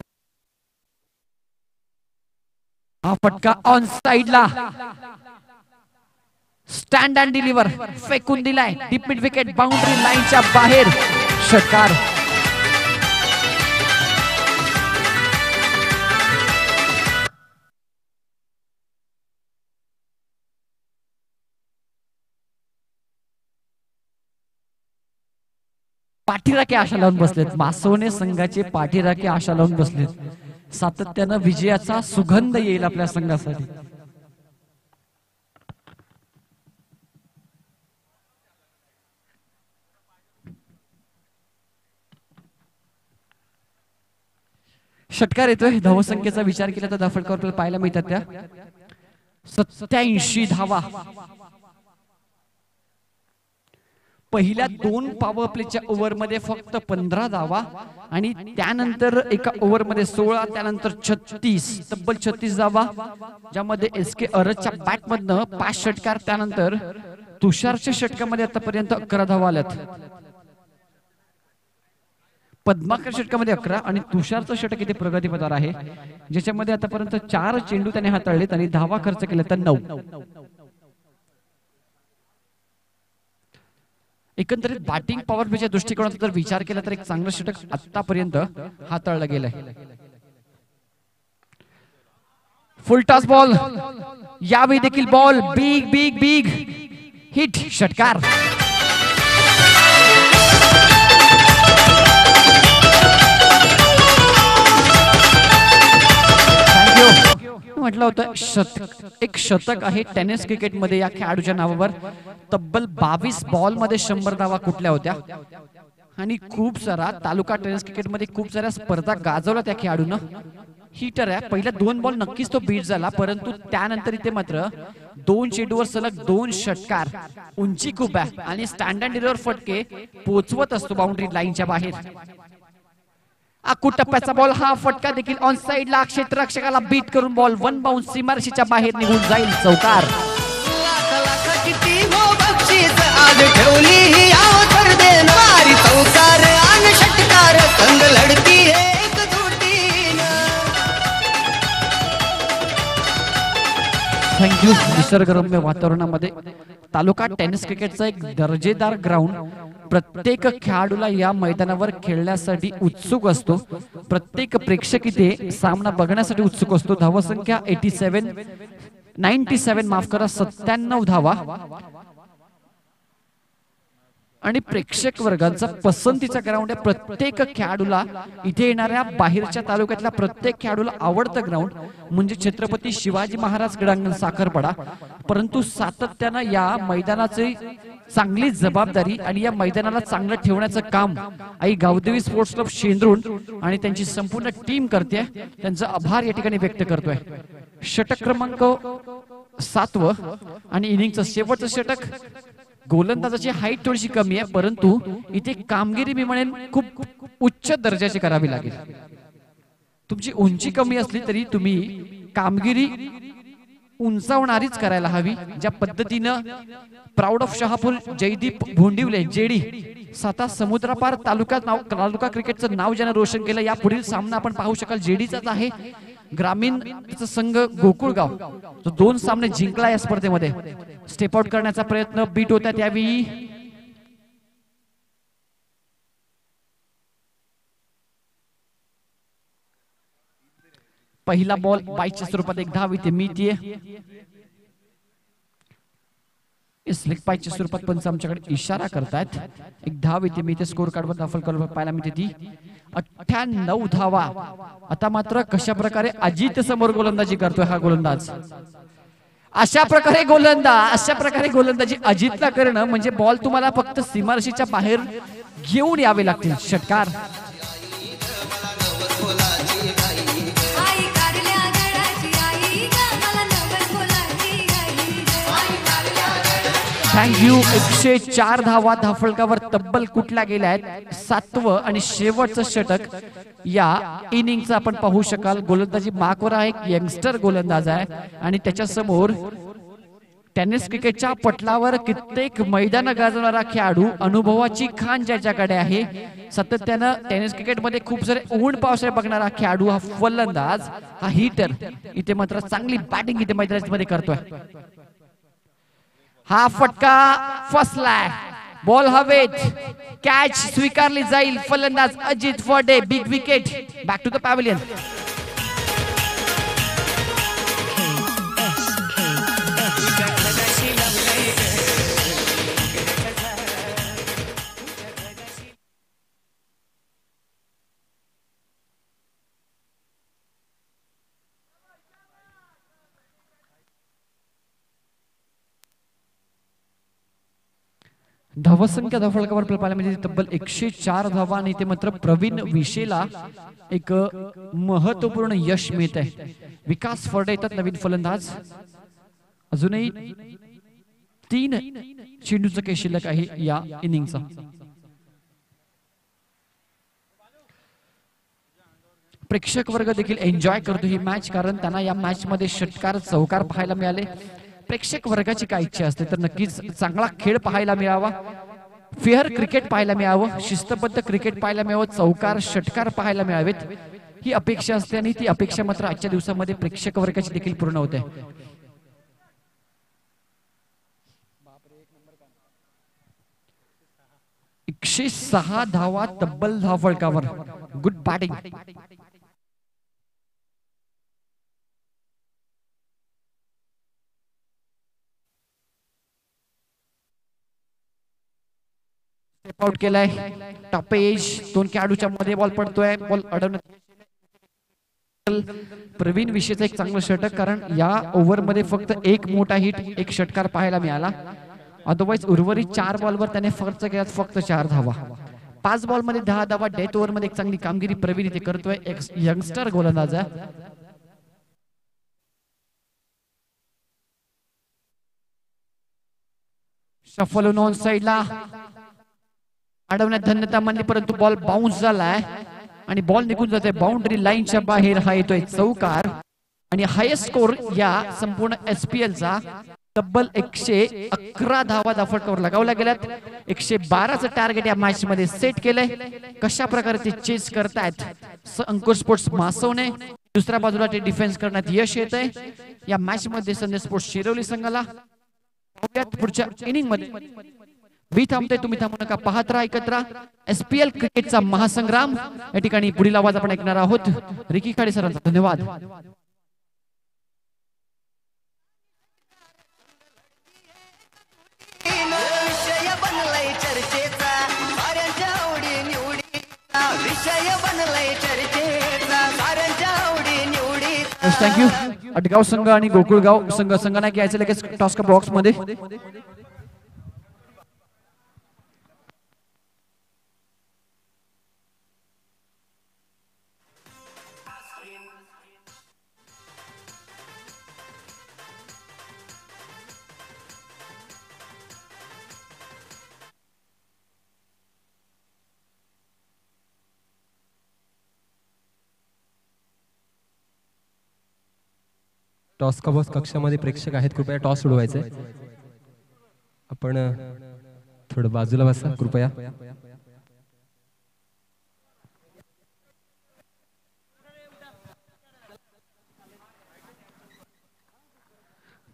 हा फटका ऑन साइडला. स्टँड अँड डिलिव्हर फेकून दिलाय. डीप मिड विकेट, बाउंड्री लाईनच्या बाहेर. षटकार. पाठीराखे आशा लावून बसलेत. मासवणे संघाचे पाठीराखे आशा लावून बसलेत. सातत्यानं विजयाचा सुगंध येईल आपल्या संघासाठी. षटकार येतोय. धावसंख्येचा विचार केला तर धावफटकावर आपल्याला पाहायला मिळतात त्या 87 धावा. पहिल्या 2 पॉवर प्लेच्या ओव्हर मध्ये फक्त 15 धावा आणि त्यानंतर एका ओव्हर मध्ये 16, त्यानंतर 36, तब्बल 36 धावा, ज्यामध्ये एसके अरजच्या बॅट मधनं 5 षटकार, त्यानंतर तुषारच्या षटकामध्ये आतापर्यंत 11 धावा आल्यात. पद्माकर षटकामध्ये 11 आणि तुषारचं षटक इथे प्रगतीपथावर आहे, ज्याच्यामध्ये आतापर्यंत 4 चेंडू त्याने हाताळलेत आणि धावा खर्च केल्या तर 9. एकंदरीत बॅटिंग पॉवर प्लेच्या दृष्टिकोनातून जर विचार केला तर एक चांगलं षटक आतापर्यंत हाताळलं गेलंय. फुल टॉस बॉल, यावेळी देखील ball big big big hit. षटकार. म्हटलं होतं एक शतक आहे टेनिस क्रिकेट मध्ये या खेळाडूच्या नावावर. तब्बल 22 बॉल मध्ये 100 धावा कुठल्या होत्या आणि खूप सारा तालुका टेनिस क्रिकेट मध्ये खूप साऱ्या स्पर्धा गाजवल्या त्या खेळाडूनं. हिटर आहे. पहिल्या 2 बॉल नक्कीच तो बीट झाला, परंतु त्यानंतर इथे मात्र 2 चेंडूवर सलग 2 षटकार. उंची खूप आहे आणि स्टँड अँड डिलिव्हर फटके पोचवत असतो बाउंड्री लाईनच्या बाहेर. टप्प्याचा बॉल, हा फटका देखील ऑन साइडला क्षेत्ररक्षकाला बीट करून बॉल 1 बाउंस सीमारेषेच्या बाहेर निघून जाईल. चौकार. आज ठेवली ही अवसर देणारी चौकार आणि षटकार संग लढती एकजुटीनं. थँक्यू. निसर्गरम्य वातावरणामध्ये तालुका टेनिस क्रिकेटचा एक दर्जेदार ग्राउंड प्रत्येक खेळाडूला या मैदानावर खेळण्यासाठी उत्सुक असतो. प्रत्येक प्रेक्षक इथे सामना बघण्यासाठी उत्सुक असतो. धावसंख्या 97 माफ करा 97 धावा आणि प्रेक्षक वर्गाचा पसंतीचा ग्राउंड आहे. प्रत्येक खेळाडूला इथे येणाऱ्या बाहेरच्या तालुक्यातल्या प्रत्येक खेळाडूला आवडतं ग्राउंड म्हणजे छत्रपती शिवाजी महाराज क्रीडांगण साखरपडा. परंतु सातत्यानं या मैदानाची चांगली जबाबदारी आणि या मैदानाला चांगलं ठेवण्याचं काम आई गावदेवी स्पोर्ट्स क्लब शेंद्रुण आणि त्यांची संपूर्ण टीम करते. त्यांचा आभार या ठिकाणी व्यक्त करतोय. षटक क्रमांक 7वं आणि इनिंगचं शेवटचं षटक. गोलंदाजाची हाईट थोडीशी कमी आहे, परंतु इथे कामगिरी मी म्हणेन खूप उच्च दर्जाची करावी लागेल. तुमची उंची कमी असली तरी तुम्ही कामगिरी उंचावणारीच करायला हवी. ज्या पद्धतीनं proud of Shahapur Jaydeep Bhondivale JD साता समुद्रापार तालुका क्रिकेटचं नाव ज्यानं रोशन केलं, या पुढील सामना आपण पाहू शकाल जेडीचाच आहे. ग्रामीण संघ गोकुळगाव जो 2 सामने जिंकला या स्पर्धेमध्ये. स्टेप आउट करण्याचा प्रयत्न बीट होता त्यावेळी पहिला बॉल बाईच्या स्वरूपात एक धाव इथे मिळतीये. स्लिक पायच्या स्वरूपात पंच आमच्याकडे इशारा करतायत. एक धाव इथे मिळते. स्कोर कार्डवर दाखल करून पाहायला मिळते ती 98 धावा. आता मात्र कशा प्रकारे अजित समोर गोलंदाजी करतोय हा गोलंदाज. अशा प्रकारे गोलंदाजी अजितला करणं म्हणजे बॉल तुम्हाला फक्त सीमारेषेच्या बाहेर घेऊन यावे लागतील. षटकार. थँक्यू. 104 धावा धाफळकावर तब्बल कुठल्या गेल्या आहेत. 7वं आणि शेवटचं षटक या इनिंगचं आपण पाहू शकाल. गोलंदाजी मार्कवर आहे. एक यंगस्टर गोलंदाज आहे आणि त्याच्या समोर टेनिस क्रिकेटच्या पटलावर कित्येक मैदान गाजवणारा खेळाडू, अनुभवाची खान ज्याच्याकडे आहे, सातत्यानं टेनिस क्रिकेटमध्ये खूप सारे ऊन पावसाळे बघणारा खेळाडू, हा फलंदाज, हा हिटर. इथे मात्र चांगली बॅटिंग इथे मैदानामध्ये करतोय. हा फटका फसलाय. बॉल हवेत. कॅच स्वीकारली जाईल. फलंदाज Ajit Phade. Big wicket. Back to the pavilion. धावसंख्या धावफलकावर पाहायला म्हणजे तब्बल 104 धावा आणि ते मात्र प्रवीण विशेला एक महत्वपूर्ण यश मिळत आहे. विकास फर्डे येतात नवीन फलंदाज. अजूनही 3 चेंडूचं काही शिल्लक आहे या इनिंगचा. प्रेक्षक वर्ग देखील एन्जॉय करतो ही मॅच, कारण त्यांना या मॅच मध्ये षटकार चौकार पाहायला मिळाले. प्रेक्षक वर्गाची काय इच्छा असते तर नक्कीच चांगला खेळ पाहायला मिळावा, फेअर क्रिकेट पाहायला मिळावं, शिस्तबद्ध क्रिकेट पाहायला मिळावं, चौकार षटकार पाहायला मिळावेत ही अपेक्षा असते आणि ती अपेक्षा मात्र आजच्या दिवसामध्ये प्रेक्षक वर्गाची देखील पूर्ण होते. एकशे 6 धावा तब्बल धावफलकावर. Good batting. आउट केलाय. टॉपेज 2 खेळाडूच्या मध्ये बॉल पडतोय. बॉल अडवण्यात प्रवीण विशेष एक चांगलं षटक, कारण या ओव्हर मध्ये फक्त एक मोठा हिट, एक षटकार पाहायला मिळाला. अदरवाइज उर्वरित 4 बॉलवर त्याने खर्च केला फक्त 4 धावा. 5 बॉल मध्ये 10 धावा. डेथ ओव्हर मध्ये एक चांगली कामगिरी प्रवीण इथे करतोय. एक यंगस्टर गोलंदाज आहे. शफल ऑन साइडला अडवण्यात धन्यता मानली, परंतु बॉल बाउन्स झालाय आणि बॉल निघून जाते बाउंड्री लाईनच्या बाहेर. हा येतोय चौकार आणि हायेस्ट स्कोर या संपूर्ण एसपीएल चा तब्बल 111 धावा धावफलकावर लगावल्या गेल्यात. 112चं टार्गेट या मॅच मध्ये सेट केलंय. कशा प्रकारे ते चेस करतायत अंकुर स्पोर्ट्स मासवणे. दुसऱ्या बाजूला ते डिफेन्स करण्यात यश येतंय. या मॅच मध्ये संदेश स्पोर्ट्स शिरवली संघाला. पुढच्या इनिंग मध्ये मी थांबते, तुम्ही थांबू नका. पाहत राहा, ऐकत राहा. एसपीएल क्रिकेटचा महासंग्राम या ठिकाणी पुढील आवाज आपण ऐकणार आहोत रिकी खाडे सरांचा. धन्यवाद. विषय बनलाय चर्चेचा, साऱ्यांच्या आवडी निवडीचा. विषय बनलाय चर्चेचा, साऱ्यांच्या आवडी निवडीचा. थँक्यू. अटगाव संघ आणि गोकुळगाव संघ संघाने घ्यायचं लगेच टॉस्क बॉक्स मध्ये. टॉस का बॉस कक्षामध्ये प्रेक्षक आहेत, कृपया टॉस उडवायचे. आपण थोडं बाजूला बसा कृपया.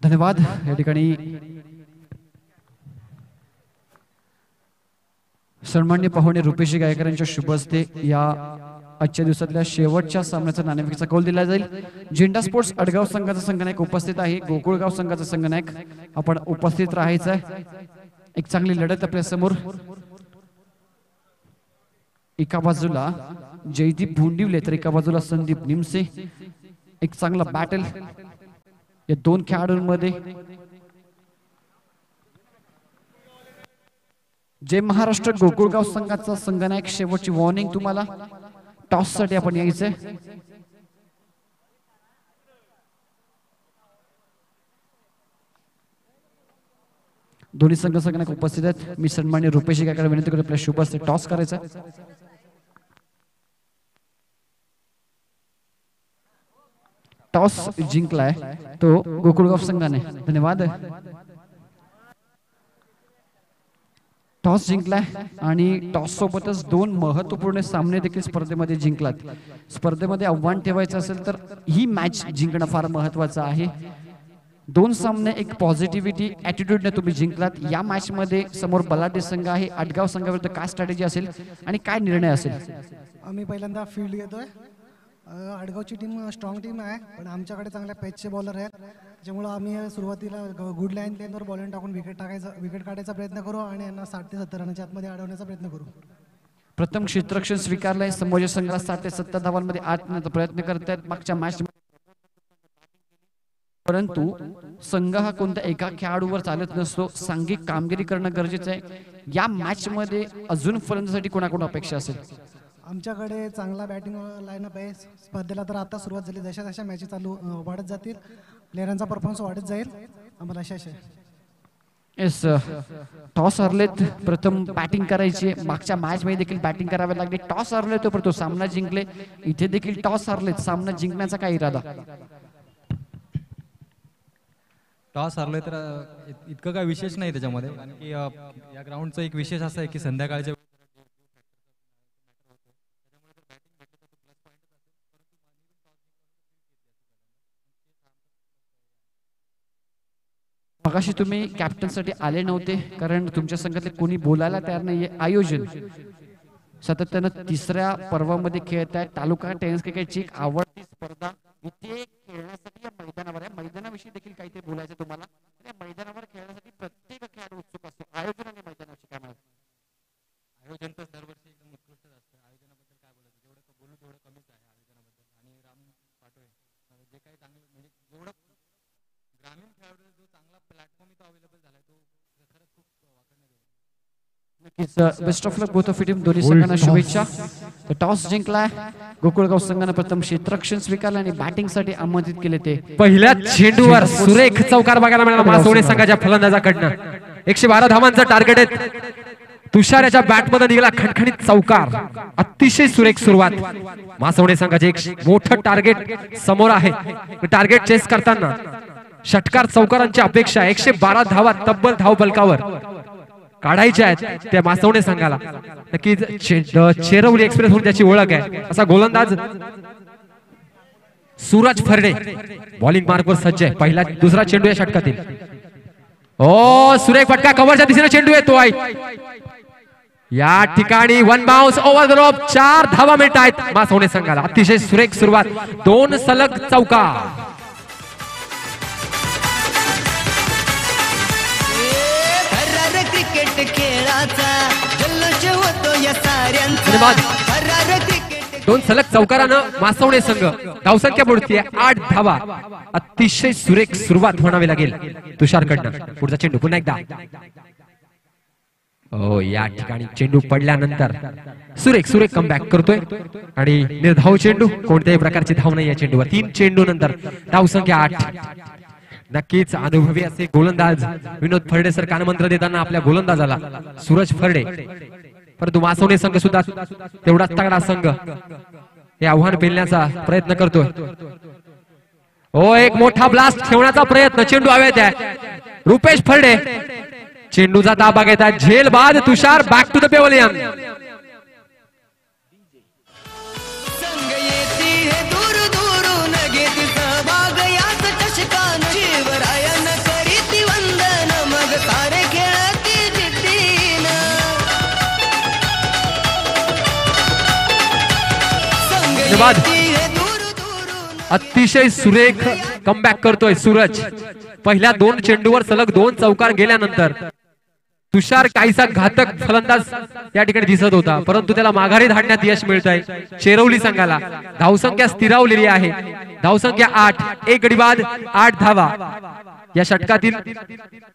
धन्यवाद. या ठिकाणी सन्मान्य पाहुणे रुपेश गायकर यांच्या शुभ हस्ते या आजच्या दिवसातल्या शेवटच्या सामन्याचा नाणेफेकीचा कौल दिला जाईल. झेंडा स्पोर्ट्स अडगाव संघाचा संघनायक उपस्थित आहे. गोकुळगाव संघाचा संघनायक आपण उपस्थित राहायचं आहे. एक चांगली लढत आपल्या समोर. एका बाजूला जयदीप भोंडिवले तर एका बाजूला संदीप निमसे. एक चांगला बॅटल या दोन खेळाडूंमध्ये. जय महाराष्ट्र. गोकुळगाव संघाचा संघनायक शेवटची वॉर्निंग तुम्हाला. टॉस साठी आपण यायचंय. दोन्ही संघ संघनायक उपस्थित आहेत. मी सन्मान्य रुपेश गायकवाड विनंती करतो आपल्या शुभ हस्ते टॉस करायचा. टॉस जिंकलाय तो गोकुळगाव संघाने. धन्यवाद. टॉस जिंकलाय आणि टॉस सोबतच दोन महत्वपूर्ण सामने देखील स्पर्धेमध्ये जिंकलात. स्पर्धेमध्ये आव्हान ठेवायचं असेल तर ही मॅच जिंकणं फार महत्वाचं आहे. दोन सामने एक पॉझिटिव्हिटी ॲटिट्यूडने तुम्ही जिंकलात. या मॅच मध्ये समोर बलाढ्य संघ आहे. आडगाव संघाविरुद्ध काय स्ट्रॅटेजी असेल आणि काय निर्णय असेल? आम्ही पहिल्यांदा फील्ड घेतोय. आडगावची टीम स्ट्रॉंग टीम आहे, पण आमच्याकडे चांगल्या पेचचे बॉलर आहेत. त्याच्यामुळे आम्ही सुरुवातीला गुड लेनवर बॉलिंग टाकून विकेट काढायचा प्रयत्न करू आणि यांना 60 ते 70 रनच्या आतमध्ये अडवण्याचा प्रयत्न करू. प्रथम क्षेत्ररक्षण स्वीकारलंय. समोरच्या संघाला 60 ते 70 धावांमध्ये आणण्याचा प्रयत्न करतायत. मागच्या मॅच परंतु संघ हा कोणत्या एका खेळाडूवर चालत नसतो. सांघिक कामगिरी करणं गरजेचं आहे. या मॅच मध्ये अजून फलंदाजीसाठी कोणाकोण अपेक्षा असेल? आमच्याकडे चांगला बॅटिंग लाईनअप आहे. स्पर्धेला तर आता सुरुवात झाली. जशा जशा मॅचेस चालू वाढत जातील प्लेयरांचा परफॉर्मन्स वाढत जाईल. आम्हाला अशा येस. टॉस हरलेत. प्रथम बॅटिंग करायची. मागच्या मॅच मध्ये देखील बॅटिंग करावी लागली. टॉस हरले तो सामना जिंकले. इथे देखील टॉस हरलेत. सामना जिंकण्याचा काय इरादा? टॉस हरलोय तर इतकं काय विशेष नाही त्याच्यामध्ये. कारण की या ग्राउंडचं एक विशेष असं आहे की संध्याकाळच्या मगाशी तुम्ही कॅप्टन साठी आले नव्हते कारण तुमच्या संघातले कोणी बोलायला तयार नाहीये. आयोजन सातत्यानं तिसऱ्या पर्वामध्ये खेळत आहे. तालुका टेनिस क्रिकेटची एक आवडती स्पर्धा इथे खेळण्यासाठी या मैदानावर आहे. मैदानाविषयी देखील काहीतरी बोलायचं तुम्हाला. या मैदानावर खेळण्यासाठी प्रत्येक खेळाडू उत्सुक असतो. आयोजन आणि मैदानाविषयी काय म्हणतात? आयोजन तर दरवर्षी एकदम उत्कृष्ट असतं. आयोजनाबद्दल काय बोलायचं, जेवढं बोलू तेवढं कमीच आहे आयोजनाबद्दल. आणि राम पाटोळे जे काही चांगलं म्हणजे जेवढं ग्रामीण खेळाडू जो चांगला प्लॅटफॉर्म इथं अवेलेबल झालाय तो खरंच खूप वाखाणण्यात येईल. Best of luck both of team. दोन्ही संघांना शुभेच्छा. टॉस जिंकलाय. गोकुळगाव संघानं प्रथम क्षेत्ररक्षण स्वीकारलं आणि बॅटिंग साठी आमंत्रित केले. ते पहिल्या चेंडूवर सुरेख चौकार बघायला मिळाला मासवणे संघाच्या फलंदाजाकडनं. 112 धावांचं टार्गेट आहे. तुषार याच्या बॅटमध्ये निघाला खणखणीत चौकार. अतिशय सुरेख सुरुवात. मासवणे संघाचे एक मोठं टार्गेट समोर आहे. टार्गेट चेस करताना षटकार चौकारांची अपेक्षा. 112 धावा तब्बल धाव फलकावर काढायच्या आहेत त्या मासवणे संघाला. नक्कीच चेरवली एक्सप्रेस म्हणून त्याची ओळख आहे. असा गोलंदाज सूरज फरडे बॉलिंग मार्कवर सज्ज आहे. पहिला दुसरा चेंडू या षटकातील. ओ सुरेख फटका. कव्हरच्या दिशेने चेंडू येतो आहे. या ठिकाणी one bounce over the rope. 4 धावा मिळत आहेत मासवणे संघाला. अतिशय सुरेख सुरुवात. 2 सलग चौकार. क्रिकेट खेळाचा जल्लोष होतो या साऱ्यांचा. 2 सलग चौकारानं मासवणे संघ धावसंख्या बुडतीये 8 धावा. अतिशय सुरेख सुरुवात म्हणावी लागेल तुषारकडनं. पुढचा चेंडू पुन्हा एकदा. हो या ठिकाणी चेंडू पडल्यानंतर सुरेख कमबॅक करतोय आणि निर्धाव चेंडू. कोणत्याही प्रकारची धाव नाही या चेंडूवर. 3 चेंडू नंतर धावसंख्या 8. नक्कीच अनुभवी असे गोलंदाज विनोद फरडे सर कानमंत्र देताना आपल्या गोलंदाजाला सूरज फरडे. परंतु मासवणे संघ सुद्धा तेवढाच तगडा संघ हे आव्हान पेलण्याचा प्रयत्न करतोय. हो एक मोठा ब्लास्ट ठेवण्याचा प्रयत्न, चेंडू हवेत आहे. रुपेश फरडे चेंडूचा ताबा घेतात. झेल बाद तुषार, बॅक टू द पेवलियन. संग येती हे दूर दूरून घेती सहभाग याच चषकान. शिवरायन करीती वंदन मग सारे खेळती जिद्दीन. संग धन्यवाद. येती हे दूर दूरून अतिशय सुरेख कमबॅक करतोय सूरज. पहिल्या 2 चेंडूवर सलग 2 चौकार गेल्यानंतर तुषार काहीसा घातक फलंदाज या ठिकाणी दिसत होता, परंतु त्याला माघारी धाडण्यात यश मिळत आहे चेरवली संघाला. धावसंख्या स्थिरावलेली आहे. धावसंख्या 8, 1 गडी बाद, 8 धावा. या षटकातील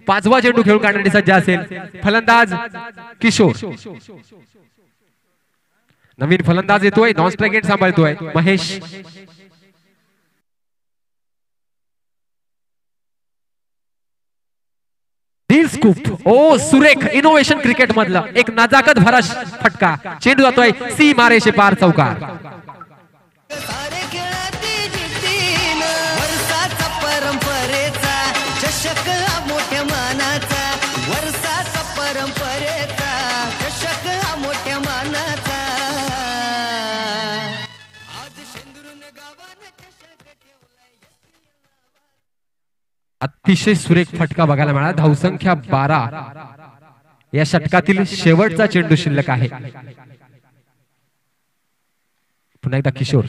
5वा चेंडू खेळून काढण्यासाठी सज्ज असेल फलंदाज किशोर. नवीन फलंदाज येतोय, नॉन स्ट्राइक एंड सांभाळतोय महेश. दिल स्कूप ओ सुरेख इनोव्हेशन क्रिकेट मधला एक नजाकत भरा फटका. चेंडू जातोय सी मारेशे पार चौकार. सारे खेळती जिद्दीन. वर्षाचा परंपरेचा चषक हा मोठ्या मानाचा. वर्षाचा परंपरेचा चषक हा मोठ्या मानाचा. आज शेंदुरून गावानं चषक ठेवलाय. अतिशय सुरेख फटका बघायला मिळाला. धावसंख्या 12. या षटकातील शेवटचा चेंडू शिल्लक आहे. पुन्हा एकदा किशोर.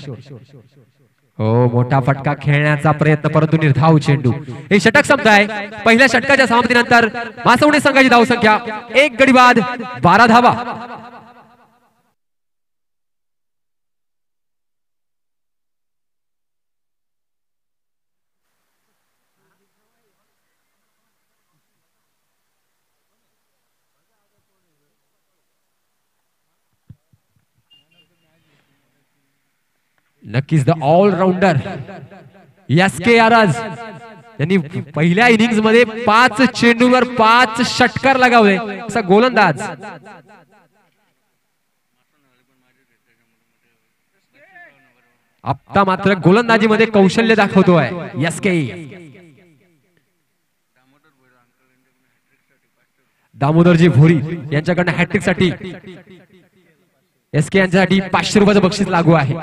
हो मोठा फटका खेळण्याचा प्रयत्न, परंतु निर्धाव चेंडू. हे षटक संपताय. पहिल्या षटकाच्या समाप्तीनंतर मासवणे संघाची धावसंख्या 1 गडी बाद, 12 धावा. नक्कीच द ऑलराऊंडर एस.के. आराज यांनी पहिल्या इनिंग्स मध्ये 5 चेंडूवर 5 षटकार लगावले. असा गोलंदाज. आता मात्र गोलंदाजीमध्ये कौशल्य दाखवतोय एस.के. दामोदरजी भोरी यांच्याकडनं हॅट्रिक साठी एस.के. यांच्यासाठी 500 रुपयाचं बक्षीस लागू आहे.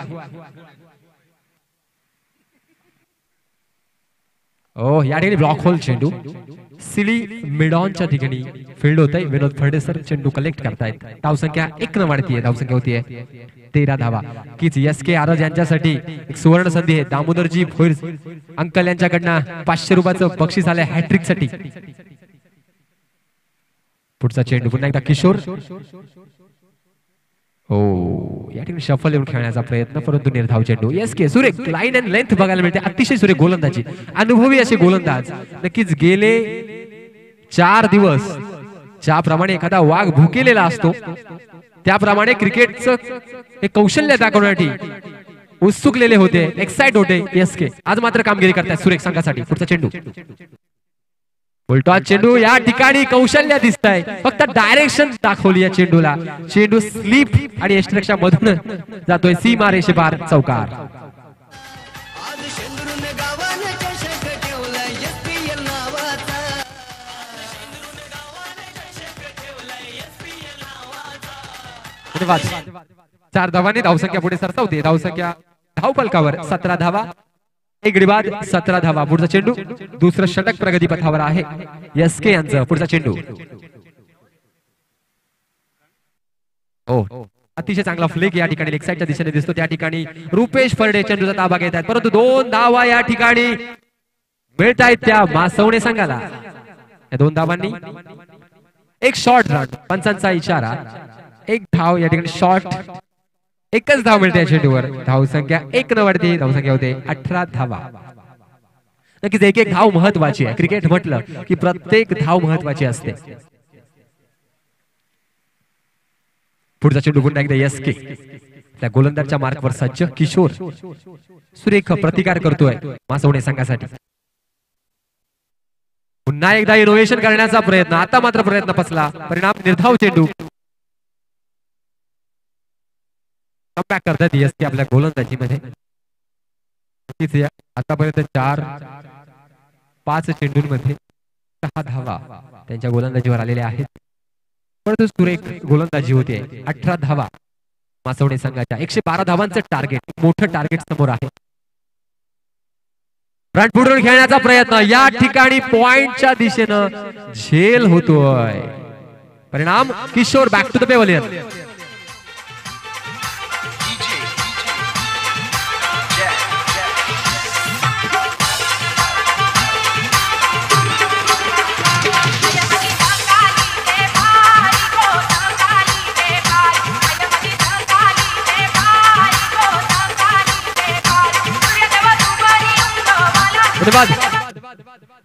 ओ या ठिकाणी ब्लॉक होल चेंडू सिली मिडॉनच्या ठिकाणी फील्ड होत आहे. विनोद फर्डे सर चेंडू कलेक्ट करतायत. धावसंख्या 1 न वाढतीये. धावसंख्या होतीये 13 धावा. कीच एस.के. आरज यांच्यासाठी एक सुवर्ण संधी आहे. दामोदरजी भोईर अंकल यांच्याकडनं 500 रुपयाचं बक्षीस आलंय हॅट्रिक साठी. पुढचा चेंडू पुन्हा एकदा किशोर. हो या ठिकाणी शफल येऊन खेळण्याचा प्रयत्न, परंतु निर्धाव चेंडू. एस.के. सुरेख लाईन अँड लेंथ बघायला मिळते. अतिशय सुरेख गोलंदाजी, अनुभवी असे गोलंदाज. नक्कीच गेले 4 दिवस ज्याप्रमाणे एखादा वाघ भुकेलेला असतो त्याप्रमाणे क्रिकेटचं एक कौशल्य दाखवण्यासाठी उत्सुकलेले होते, एक्साइट होते एस.के. आज मात्र कामगिरी करतात सुरेख संघासाठी. पुढचा चेंडू उलटा चेंडू. या ठिकाणी कौशल्य दिसत आहे, फक्त डायरेक्शन दाखवली या चेंडूला. चेंडू स्लीप आणि यष्टिरक्षा मधून जातोय सीमा रेषे पार चौकार. आज शेंदुरून गावानं चषक ठेवलाय SPL नावाचा. धन्यवाद. 4 धावांनी धावसंख्या पुढे सरसावते. धावसंख्या धावफलकावर 17 धावा, 1 गडी बाद, 17 धावा. पुढचा चेंडू. दुसरं षटक प्रगती पथावर आहे एस.के. यांचं. पुढचा चेंडू. हो अतिशय चांगला फ्लेक या ठिकाणी लेग साइडच्या दिशेने दिसतो. त्या ठिकाणी रुपेश फरडे चेंडूचा ताबा घेत आहेत, परंतु 2 धावा या ठिकाणी मिळत आहेत त्या मासवणे संघाला. या 2 धावांनी एक शॉर्ट रन, पंचांचा इशारा. 1 धाव या ठिकाणी शॉर्ट. एकच धाव मिळते या चेंडूवर. धावसंख्या 1 न वाढते. धावसंख्या होते 18 धावा. नक्कीच एक एक धाव महत्वाची आहे. क्रिकेट म्हटलं की प्रत्येक धाव महत्वाची असते. पुढचा चेंडू पुन्हा एकदा एस.के. त्या गोलंदाजच्या मार्कवर सज्ज किशोर सुरेख प्रतिकार करतोय मासवणे संघासाठी. पुन्हा एकदा इनोव्हेशन करण्याचा प्रयत्न. आता मात्र प्रयत्न फसला. परिणाम निर्धाव चेंडू. कमबॅक करतात एस.के. आपल्या गोलंदाजीमध्ये. आतापर्यंत 4-5 चेंडूंमध्ये 6 धावा त्यांच्या गोलंदाजीवर आलेल्या आहेत. परंतु सुरेख गोलंदाजी होते. 18 धावा मासवणे संघाच्या. 112 धावांचं टार्गेट, मोठं टार्गेट समोर आहे. फ्रंट फुटून खेळण्याचा प्रयत्न, या ठिकाणी पॉइंटच्या दिशेनं झेल होतोय. परिणाम किशोर बॅक टू द पेव्हलियन.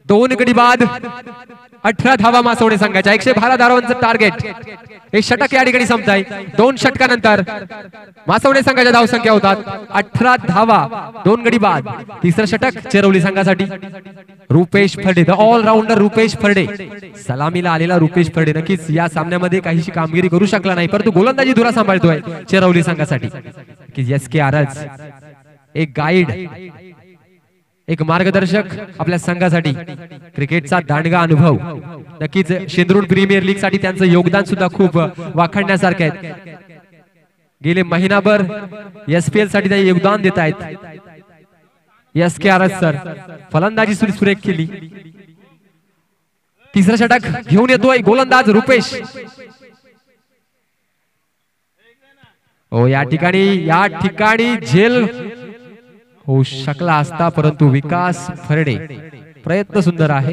दोन गडी बाद 18 धावा मासवणे संघाच्या. 112 धावांचं टार्गेट. एक षटक या ठिकाणी संपताय. 2 षटकानंतर मासवणे संघाच्या धावसंख्या होतात 18 धावा, 2 गडी बाद. तिसरं षटक चेरवली संघासाठी. रुपेश फर्डे, द ऑलराऊंडर रुपेश फर्डे, सलामीला आलेला रुपेश फर्डे नक्कीच या सामन्यामध्ये काहीशी कामगिरी करू शकला नाही, परंतु गोलंदाजी धुरा सांभाळतोय चेरवली संघासाठी. की एस के आरच एक गाईड, एक मार्गदर्शक आपल्या संघासाठी. क्रिकेटचा दांडगा अनुभव. नक्कीच शेंद्रुण प्रीमियर लीग साठी त्यांचं योगदान सुद्धा खूप वाखाणण्यासारखं आहे. गेले महिनाभर एसपीएल साठी ते योगदान देत आहेत. एस के आर सर फलंदाजी सुरेख केली. तिसरं षटक घेऊन येतोय गोलंदाज रुपेश. हो, या ठिकाणी झेल होऊ शकला असता, परंतु विकास फरडे प्रयत्न सुंदर आहे.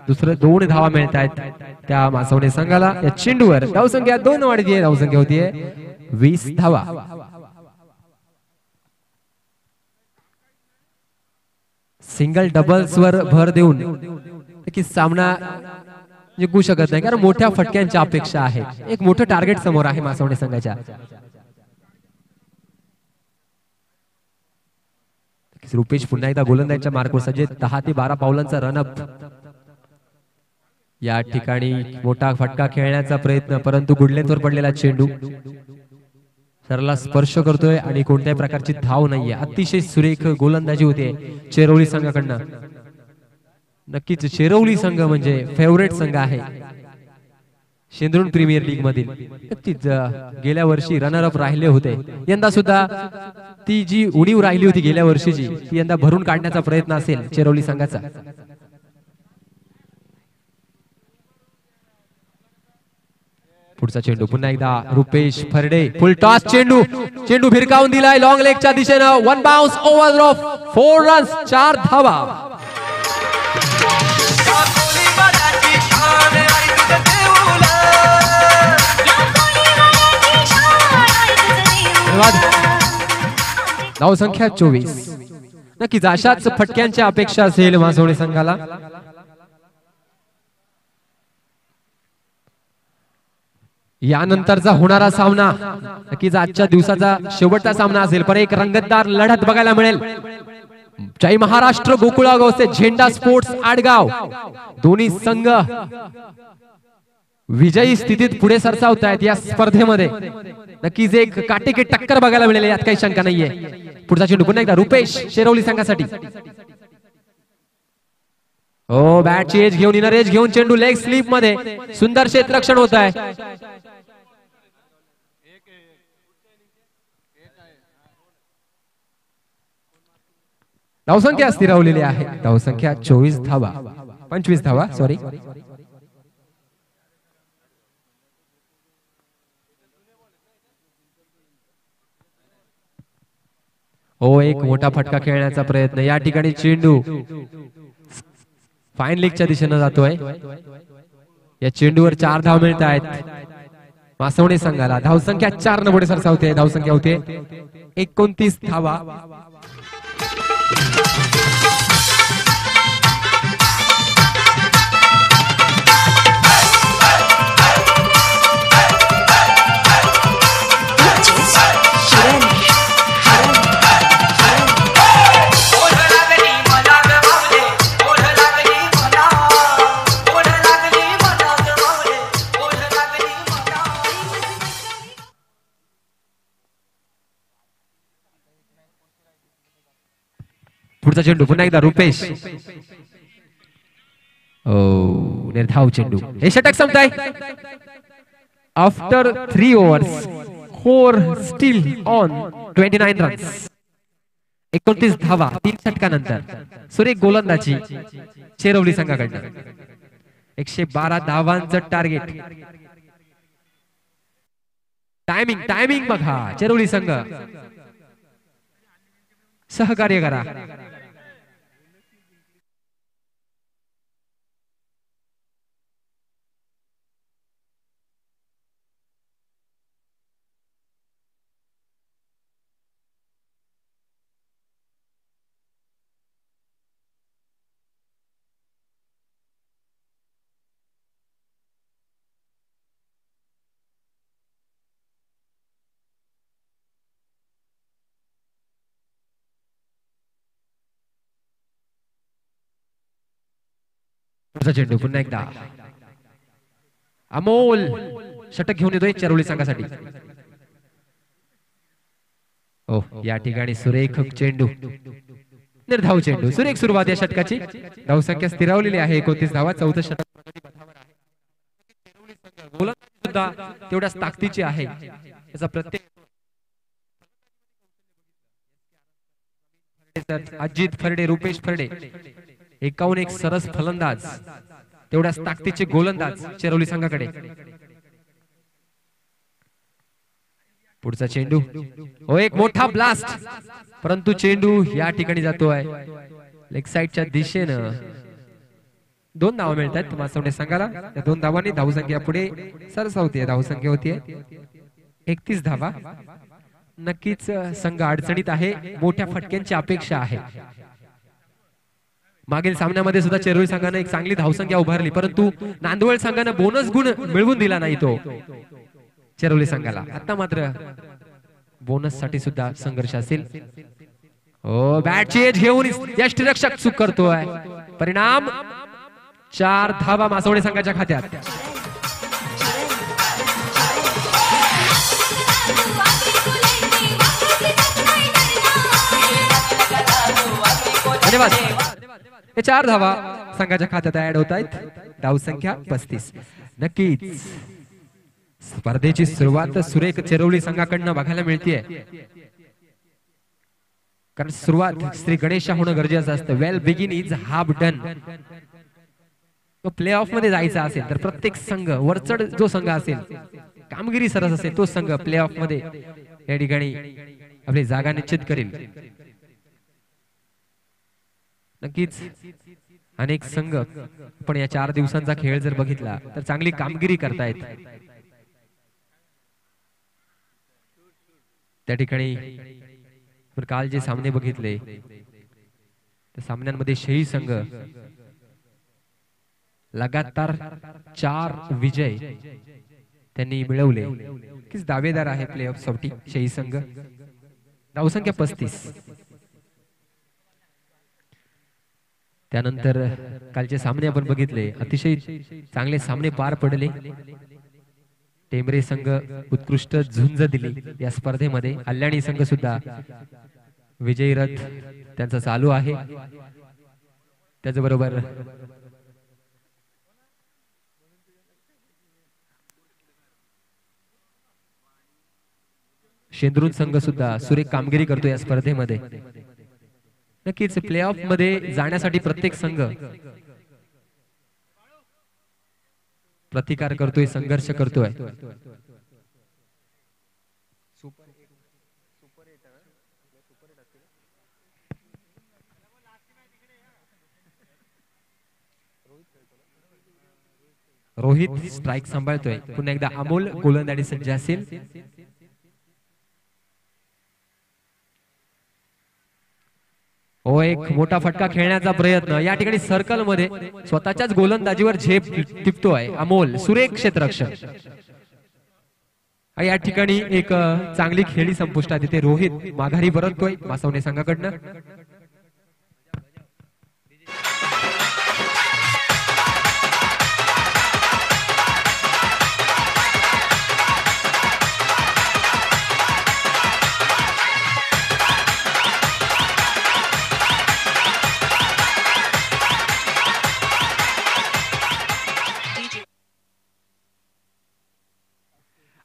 दुसरं 2 धावा मिळत आहेत त्या मासवणे संघाला. या चेंडूवर धावसंख्या 2 वाढतीये. धावसंख्या होतीये 20 धावा. सिंगल डबल्स वर भर देऊन की सामना जिंकू शकत नाही, कारण मोठ्या फटक्यांच्या अपेक्षा आहे. एक मोठं टार्गेट समोर आहे मासवणे संघाच्या. रुपेश पुन्हा एकदा गोलंदाजीच्या मार्कवर सज्ज. 10 ते 12 पावलांचा रनअप. या ठिकाणी मोठा फटका खेळण्याचा प्रयत्न, परंतु गुडलेंथवर पडलेला चेंडू सरला स्पर्श करतोय आणि कोणत्याही प्रकारची धाव नाहीये. अतिशय सुरेख गोलंदाजी होते चेरवली संघाकडनं. नक्कीच चेरवली संघ म्हणजे फेवरेट संघ आहे शेंद्रुण प्रीमियर लीग मधील. नक्कीच गेल्या वर्षी रनर अप राहिले होते. यंदा सुद्धा ती जी उणीव राहिली होती गेल्या वर्षीची, ती यंदा भरून काढण्याचा प्रयत्न असेल चेरवली संघाचा. पुढचा चेंडू पुन्हा एकदा रुपेश फरडे. फुल टॉस चेंडू भिरकावून दिलाय लॉंग लेगच्या दिशेनं. 1 बाउन्स ओव्हर ऑफ 4 रन्स, 4 धावा. धावसंख्या 24. नक्कीच अशाच फटक्यांच्या अपेक्षा असेल मासवणे संघाला. यानंतरचा होणारा सामना नक्कीच आजच्या दिवसाचा शेवटचा सामना असेल, पण एक रंगतदार लढत बघायला मिळेल. जय महाराष्ट्र गोकुळागाव से झेंडा स्पोर्ट्स आडगाव, दोन्ही संघ विजयी स्थितीत पुढे सरसावत आहेत या स्पर्धेमध्ये. नक्कीच एक काटेकी टक्कर बघायला मिळेल, यात काही शंका नाहीये. पुढचा चेंडू पुन्हा एकदा रुपेश शेरवली संघासाठी. हो, बॅटची एज घेऊन, इनर एज घेऊन चेंडू लेग स्लीप मध्ये सुंदर क्षेत्ररक्षण होत आहे. धावसंख्या स्थिरावलेली आहे. धावसंख्या 24 धावा, 25 धावा सॉरी. हो, एक मोठा फटका खेळण्याचा प्रयत्न. या ठिकाणी चेंडू फाईन लेगच्या दिशेनं जातोय. या चेंडूवर 4 धाव मिळत आहेत मासवणे संघाला. धावसंख्या 4 न पुढे सरसावते. धावसंख्या होते 29 धावा. पुढचा चेंडू पुन्हा एकदा रुपेश. ओ निर्धाव चेंडू. हे षटक संपताय. After 3 overs 4 still on 29 runs. 29 धावा 3 षटकानंतर सुरेख गोलंदाजी चेरवली संघाकडनं. 112 धावांचं टार्गेट. टायमिंग बघा. चेरवली संघ सहकार्य करा. पुढचा चेंडू पुन्हा एकदा अमोल षटक घेऊन येतोय चेरोली संघासाठी. ओ या ठिकाणी सुरेख चेंडू. निर्धाव चेंडू. सुरेख सुरुवात या षटकाची. धावसंख्या स्थिरावलेली आहे 29 धावा. 14 षटक सुद्धा तेवढ्याच ताकदीची आहे. याचा प्रत्येक अजित फरडे, रुपेश फरडे 51 सरस फलंदाज, तेवढ्याच ताकदीचे गोलंदाज चेरोली संघाकडे. पुढचा चेंडू. हो एक मोठा ब्लास्ट, परंतु चेंडू या ठिकाणी जातोय लेग साइडच्या दिशेनं. 2 धावा मिळतात मासवणे संघाला. त्या 2 धावांनी धावसंख्या पुढे सरसावते. धावसंख्या होतीये 31 धावा. नक्कीच संघ अडचणीत आहे. मोठ्या फटक्यांची अपेक्षा आहे. मागील सामन्यामध्ये सुद्धा चेरोली संघाने एक चांगली धावसंख्या उभारली, परंतु नांदवळ संघाने बोनस गुण मिळवून दिला नाही तो चेरोली संघाला. आता मात्र बोनस साठी सुद्धा संघर्ष असेल. ओ बॅटची एज घेऊन यष्टिरक्षक चूक करतोय. परिणाम 4 धावा मासवणे संघाच्या खात्यात. धन्यवाद. हे 4 धावा संघाच्या खात्यात ऍड होत आहेत. धाव संख्या 35. नक्कीच स्पर्धेची सुरुवात सुरेख चेरोली संघाकडनं बघायला मिळतेय, कारण सुरुवात श्री गणेशा होणं गरजेचं असतं. Well begin is half done. Play off मध्ये जायचा असेल तर प्रत्येक संघ वरचढ जो संघ असेल, कामगिरी सरस असेल, तो संघ प्ले ऑफ मध्ये या ठिकाणी आपली जागा निश्चित करेल. नक्कीच अनेक संघ पण या 4 दिवसांचा खेळ जर बघितला तर चांगली कामगिरी करतायत. त्या ठिकाणी काल जे सामने बघितले त्या सामन्यांमध्ये शेही संघ लगातार 4 विजय त्यांनी मिळवले. किस दावेदार आहे प्ले ऑफ साठी शेही संघ. धावसंख्या 35. त्यानंतर कालचे सामने आपण बघितले, अतिशय चांगले सामने पार पडले. टेंबरे संघ उत्कृष्ट झुंज दिली या स्पर्धेमध्ये. कल्याणी संघ सुद्धा विजयी रथ त्यांचा चालू आहे. त्याचबरोबर शेंद्रून संघ सुद्धा सुरेख कामगिरी करतो या स्पर्धेमध्ये. नक्कीच प्ले ऑफ मध्ये जाण्यासाठी प्रत्येक संघ प्रतिकार करतोय, संघर्ष करतोय. रोहित स्ट्राइक सांभाळतोय. पुन्हा एकदा अमोल गोलंदाजी सज्ज असेल. हो एक मोठा फटका खेळण्याचा प्रयत्न. या ठिकाणी सर्कल मध्ये स्वतःच्याच गोलंदाजीवर झेप टिपतोय अमोल. सुरेख क्षेत्ररक्षक. या ठिकाणी एक चांगली खेळी संपुष्टात येते. रोहित माघारी परततोय मासवणे संघाकडनं.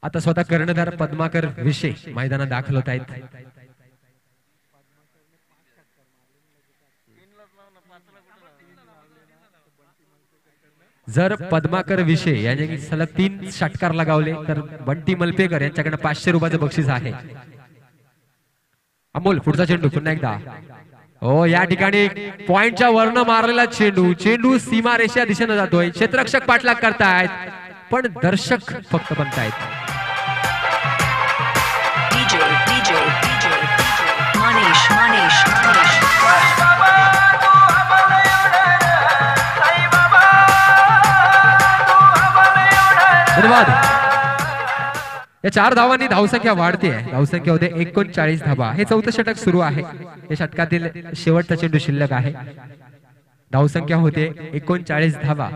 आता स्वतः कर्णधार पद्माकर विषे मैदानात दाखल होत आहेत. जर पद्माकर विषे यांनी सलग 3 षटकार लगावले तर बंटी मलपेकर यांच्याकडे 500 रुपयाचं बक्षीस आहे. अमोल पुढचा चेंडू पुन्हा एकदा. हो या ठिकाणी पॉइंटच्या वरनं मारलेला चेंडू सीमा रेषा दिशेने जातोय. क्षेत्ररक्षक पाठलाग करतायत पण दर्शक फक्त बनतायत. धन्यवाद. या 4 धावांनी धावसंख्या वाढते. धावसंख्या होते 39 धावा. हे 4थं षटक सुरू आहे. या षटकातील शेवटचा चेंडू शिल्लक आहे. धावसंख्या होते 39 धावा.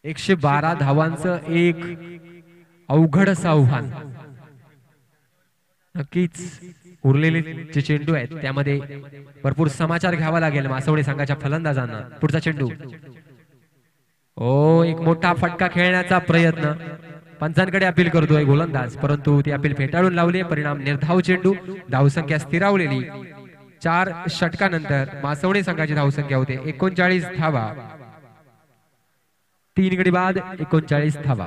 एकशे 12 धावांचं एक अवघड असं आव्हान. नक्कीच उरलेले जे चेंडू आहेत त्यामध्ये भरपूर समाचार घ्यावा लागेल मासवडी संघाच्या फलंदाजांना. पुढचा चेंडू. ओ एक मोठा फटका खेळण्याचा प्रयत्न. पंचांकडे अपील करतोय गोलंदाज परंतु ती अपील फेटाळून लावली. परिणाम निर्धाव चेंडू. धावसंख्या स्थिरावलेली. 4 षटकानंतर मासवडी संघाची धावसंख्या होते 39 धावा. 3 गडी बाद 39 धावा.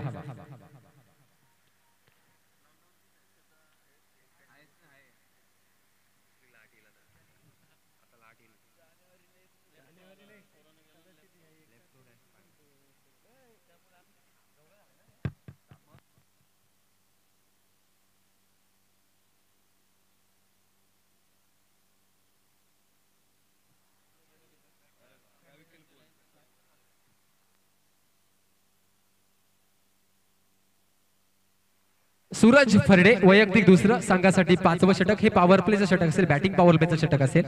सूरज फरडे वैयक्तिक दुसरं संघासाठी 5वं षटक. हे पॉवर प्लेचं षटक असेल. बॅटिंग पॉवर प्लेचं षटक असेल.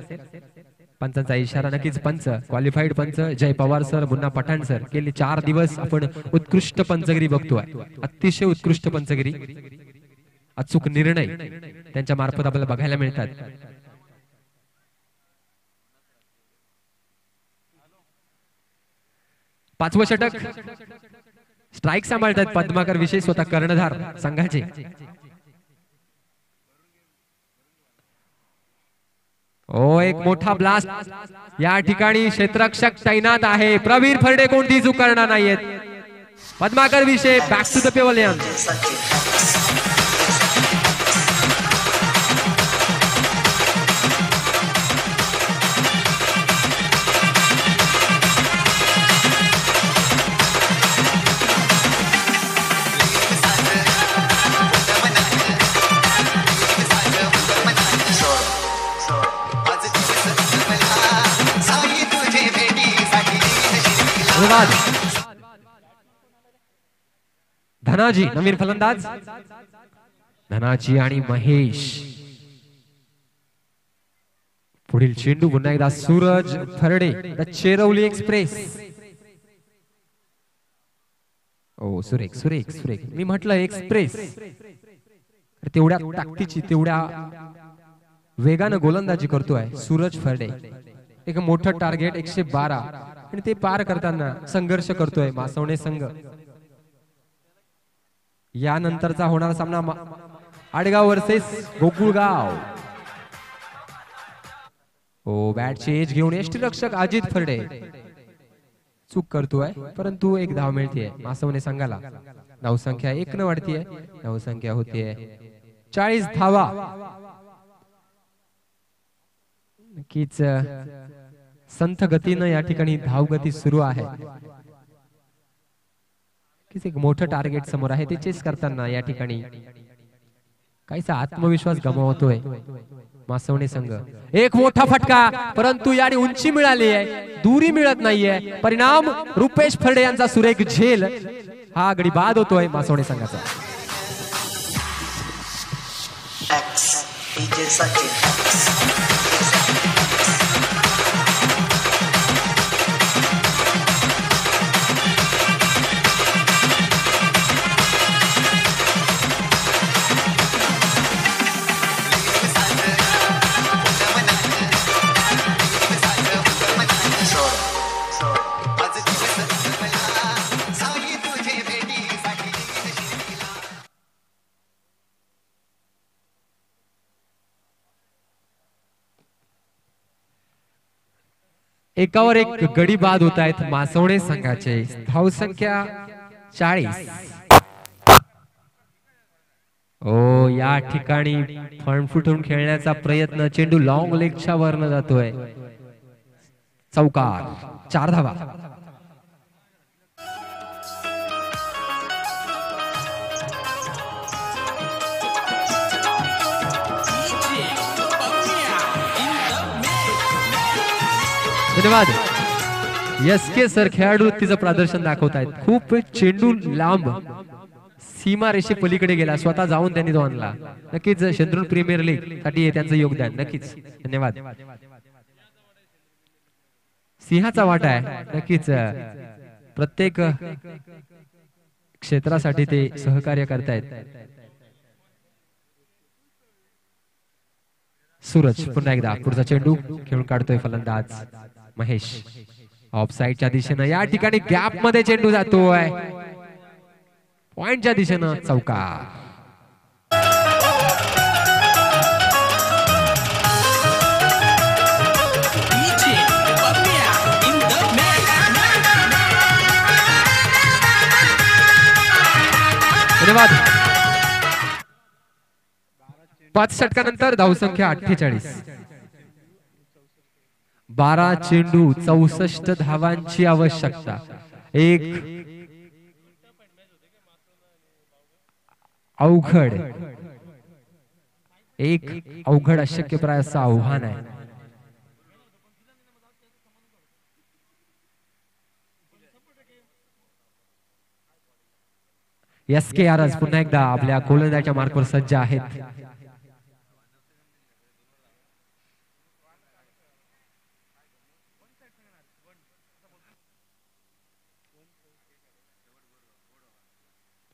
पंचांचा इशारा. नक्कीच पंच क्वालिफाईड पंच जय पवार सर मुन्ना पठाण सर. गेले 4 दिवस आपण उत्कृष्ट पंचगिरी बघतोय. अतिशय उत्कृष्ट पंचगिरी. अचूक निर्णय त्यांच्या मार्फत आपल्याला बघायला मिळतात. पाचवं षटक. स्ट्राईक सांभाळतात पद्माकर विषय स्वतः कर्णधार संघाचे. ओ एक मोठा ब्लास्ट. या ठिकाणी क्षेत्ररक्षक तैनात आहे. प्रवीर फरडे कोणती चूक करणार नाहीयेत. पद्माकर विषय बॅक टू द पेव्हलियन. धनाजी नवीन फलंदाज. धनाजी आणि महेश. पुढील चेंडू पुन्हा एकदा सूरज फरडे द चेरवली एक्सप्रेस. ओ सुरेख सुरेख सुरेख. मी म्हटलं एक्सप्रेस. तेवढ्या ताकदीची तेवढ्या वेगानं गोलंदाजी करतोय सूरज फरडे. एक मोठं टार्गेट 112 आणि ते पार करताना संघर्ष करतोय मासवणे संघ. यानंतरचा होणारा सामना आडगाव वर्सेस गोकुळगाव. ओ बॅटची एज घेऊन यष्टीरक्षक अजित फरडे चूक करतोय परंतु एक धाव मिळतीये मासवणे संघाला. धावसंख्या 1 न वाढतीये. धावसंख्या होतीये 40 धावा. नक्कीच संथ गतीनं या ठिकाणी धावगती सुरू आहे. एक मोठं टार्गेट समोर आहे. ते चेस करताना या ठिकाणी काहीसा आत्मविश्वास गमावतोय मासवणे संघ. एक मोठा फटका परंतु याने उंची मिळाली आहे. दुरी मिळत नाहीये. परिणाम रुपेश फरडे यांचा सुरेख झेल. हा गडी बाद होतोय मासवणे संघाचा. एकावर एक गडी बाद होत आहेत मासवणे संघाचे. धावसंख्या 40. ओ या ठिकाणी फणफुटून खेळण्याचा प्रयत्न, चेंडू लॉंग लेगच्या वरनं जातोय. चौकार. 4 धावा. धन्यवाद. एसके सर खेळाडू तिचं प्रदर्शन दाखवतायत. खूप चेंडू लांब सीमा रेषे पलीकडे गेला, स्वतः जाऊन त्यांनी तो आणला. नक्कीच चंद्रून प्रीमियर लीग साठी त्यांचं योगदान. नक्कीच धन्यवाद. सिंहाचा वाटा आहे नक्कीच. प्रत्येक क्षेत्रासाठी ते सहकार्य करतायत. सूरज पुन्हा एकदा पुढचा चेंडू खेळून काढतोय फलंदाज महेश. ऑफ साइडच्या दिशेनं या ठिकाणी गॅप मध्ये चेंडू जातोय. पॉइंटच्या दिशेनं चौकार. धन्यवाद. 5 षटकानंतर धावसंख्या 48. 12 चेंडू 64 धावांची आवश्यकता. एक अवघड अशक्यप्राय असं आव्हान आहे. SKR पुन्हा एकदा आपल्या गोलंदाजाच्या मार्कवर सज्ज आहेत.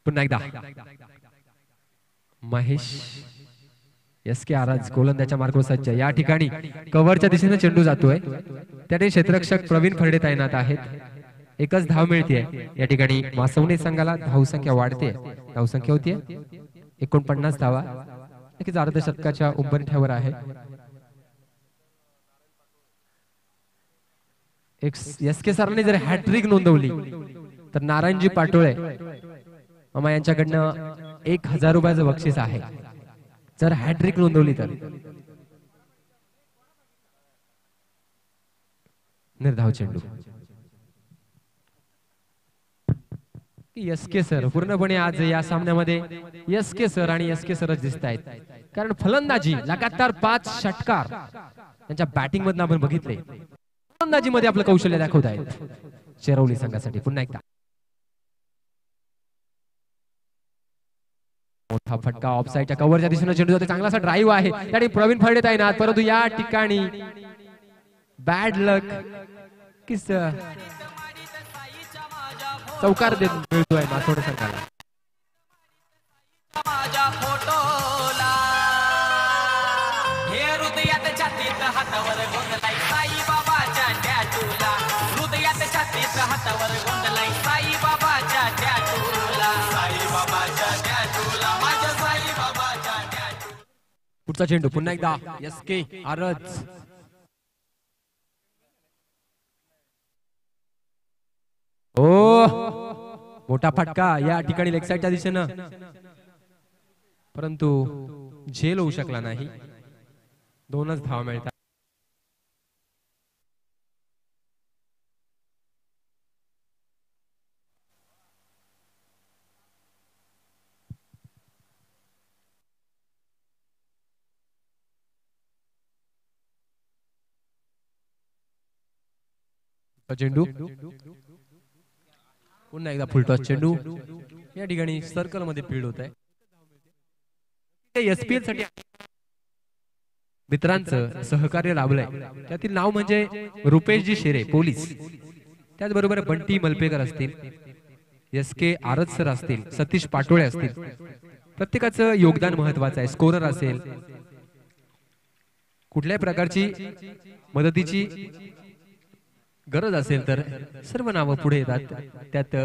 पुन्हा एकदा महेश. SKR गोलंदाजाच्या मार्कवर सज्ज. या ठिकाणी कव्हरच्या दिशेने चेंडू जातोय. त्याने क्षेत्ररक्षक प्रवीण फरडे तैनात आहेत. एकच धाव मिळते. या ठिकाणी मासवणे संघाला धावसंख्या वाढते. धावसंख्या होतीये 49 धावा. नक्कीच अर्धशतकाच्या उंबरठ्यावर आहे. SK सरांनी जर हॅट्रिक नोंदवली तर नारायणजी पाटोळे मामा यांच्याकडनं 1000 रुपयाचं बक्षीस आहे. जर हॅट्रिक नोंदवली तर. निर्धाव चेंडू. SK सर पूर्णपणे आज या सामन्यामध्ये SK सर आणि SK सरच दिसत आहेत. कारण फलंदाजी लगातार 5 षटकार त्यांच्या बॅटिंग मधून आपण बघितले. फलंदाजी मध्ये आपलं कौशल्य दाखवत आहेत चेरवली संघासाठी. पुन्हा एकदा मोठा फटका. ऑफ साइडच्या कव्हरच्या दिशेने चेंडू जातो. चांगलासा ड्राईव्ह आहे. त्याने प्रवीण फरडे तैनात. परंतु या ठिकाणी बॅड लक. किस चौकार मिळतोय मासवणे संघाला. पुढचा चेंडू पुन्हा एकदा SKR. मोठा फटका या ठिकाणी लेग साइडच्या दिशेनं, परंतु झेल होऊ शकला नाही. 2च धावा मिळतात. चेंडू पुन्हा एकदा फुलटॉस चेंडू. या ठिकाणी सर्कल मध्ये फील्ड होत आहे. SPL साठी मित्रांचं सहकार्य लाभलंय. त्यातील नाव म्हणजे रुपेशजी शेरे पोलीस. त्याचबरोबर बंटी मलपेकर असतील, SKR सर असतील, सतीश पाटोळे असतील. प्रत्येकाचं योगदान महत्वाचं आहे. स्कोरर असेल, कुठल्याही प्रकारची मदतीची गरज असेल तर सर्व नावं पुढे येतात. त्यात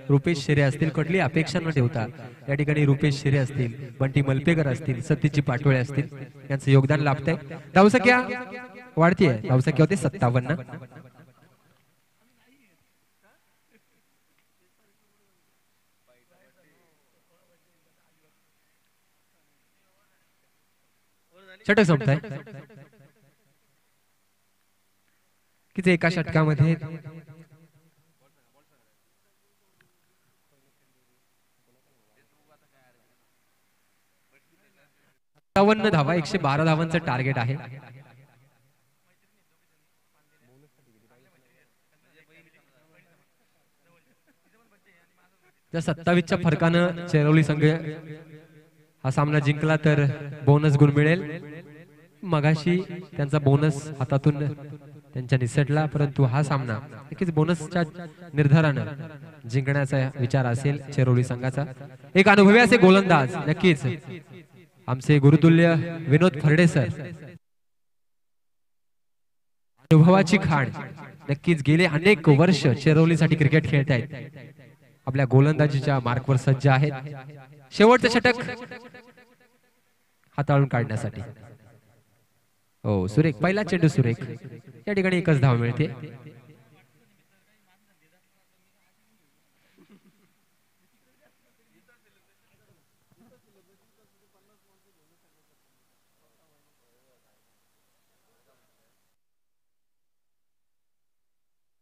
रुपेश शेरे असतील, कुठली अपेक्षा न ठेवता या ठिकाणी रुपेश शेरे असतील, बंटी मलपेकर असतील, सतीशजी पाटोळे असतील, यांचं योगदान लाभतंय. धावसंख्या वाढतीये. धावसंख्या होते 57. षटक संपताय किती एका षटकामध्ये 57 धावा 112 धावांचं टार्गेट आहे. जर 27च्या फरकानं चेरोली संघ हा सामना जिंकला तर बोनस गुण मिळेल. मगाशी त्यांचा बोनस हातातून त्यांच्या निसटला, परंतु हा सामना नक्कीच बोनसच्या निर्धारानं जिंकण्याचा विचार असेल चेरोली संघाचा. एक अनुभवी असे गोलंदाज नक्कीच आमचे गुरुतुल्य विनोद फरडे सर, अनुभवाची खाण नक्कीच गेले अनेक वर्ष चेरोलीसाठी क्रिकेट खेळत आहेत. आपल्या गोलंदाजीच्या मार्कवर सज्ज आहेत. शेवटचं षटक हाताळून काढण्यासाठी. हो सुरेख, पहिला चेंडू सुरेख. या ठिकाणी एकच धाव मिळते.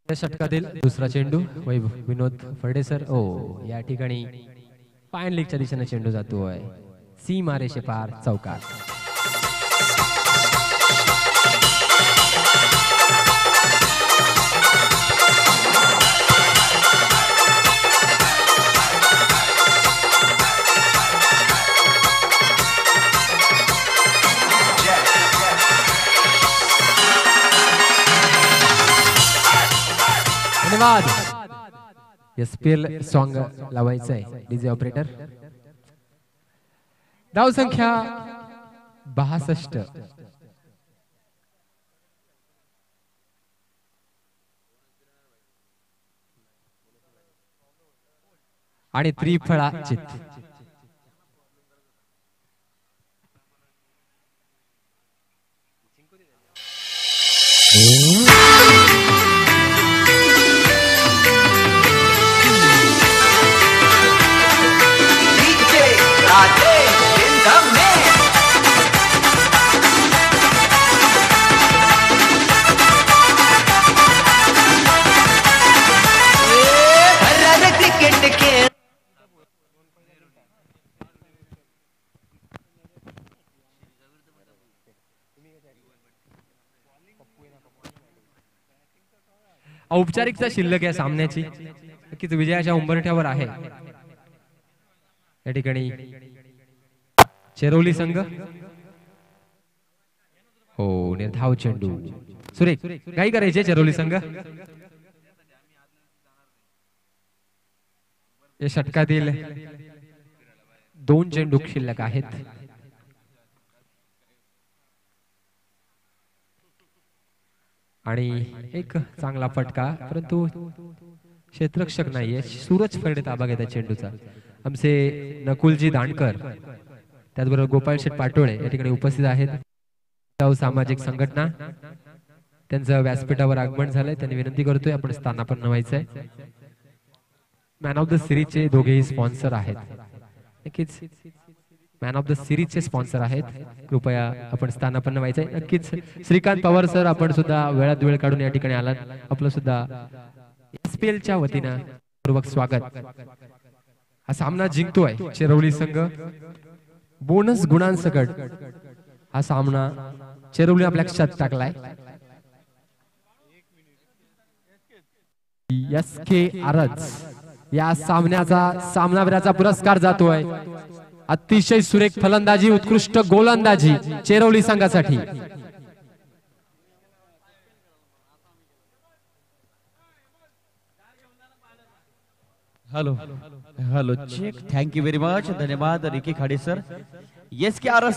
षटकातील दुसरा चेंडू विनोद फरडे सर. ओ या ठिकाणी पायन लीगच्या दिशेने चेंडू जातोय. सीमा रेषे पार चौकार. धन्यवाद. एसपीएल सॉन्ग लावायचं आहे डीजे ऑपरेटर. धाव संख्या 62. आणि त्रिफळा चित. औपचारिकता शिल्लक या सामन्याची नक्कीच विजयाच्या उंबरठ्यावर आहे. या ठिकाणी चेरोली संघ. हो निर्धाव चेंडू सुरेख. काही करायचे चेरोली संघ. या षटकातील 2 चेंडू शिल्लक आहेत. आणि एक चांगला फटका, परंतु क्षेत्ररक्षक नाहीये. सूरज फरडे ताबा घेतात चेंडूचा. आमचे नकुलजी दांडकर त्याचबरोबर गोपाळ शेठ पाटोळे या ठिकाणी उपस्थित आहेत. सामाजिक संघटना त्यांचं व्यासपीठावर आगमन झालंय. त्यांनी विनंती करतोय आपण स्थानापन्न व्हायचंय. मॅन ऑफ द सिरीजचे दोघेही स्पॉन्सर आहेत. नक्कीच मॅन ऑफ द सिरीजचे स्पॉन्सर आहेत. कृपया आपण स्थानापन्न व्हायचंय. नक्कीच श्रीकांत पवार सर, आपण सुद्धा वेळात वेळ काढून या ठिकाणी आलात. आपलं सुद्धा एसपीएलच्या वतीनं पूर्वक स्वागत. हा सामना जिंकतोय चेरोली संघ बोनस गुणांसकट. हा सामना चेरोली आपल्या लक्षात टाकलाय. एसके आरज या सामन्याचा सामनावीराचा पुरस्कार जातोय. अतिशय सुरेख फलंदाजी, उत्कृष्ट गोलंदाजी चेरोली संघासाठी. Hello hello check. Thank you very much. धन्यवाद रिकी खाडे सर. एसके आरस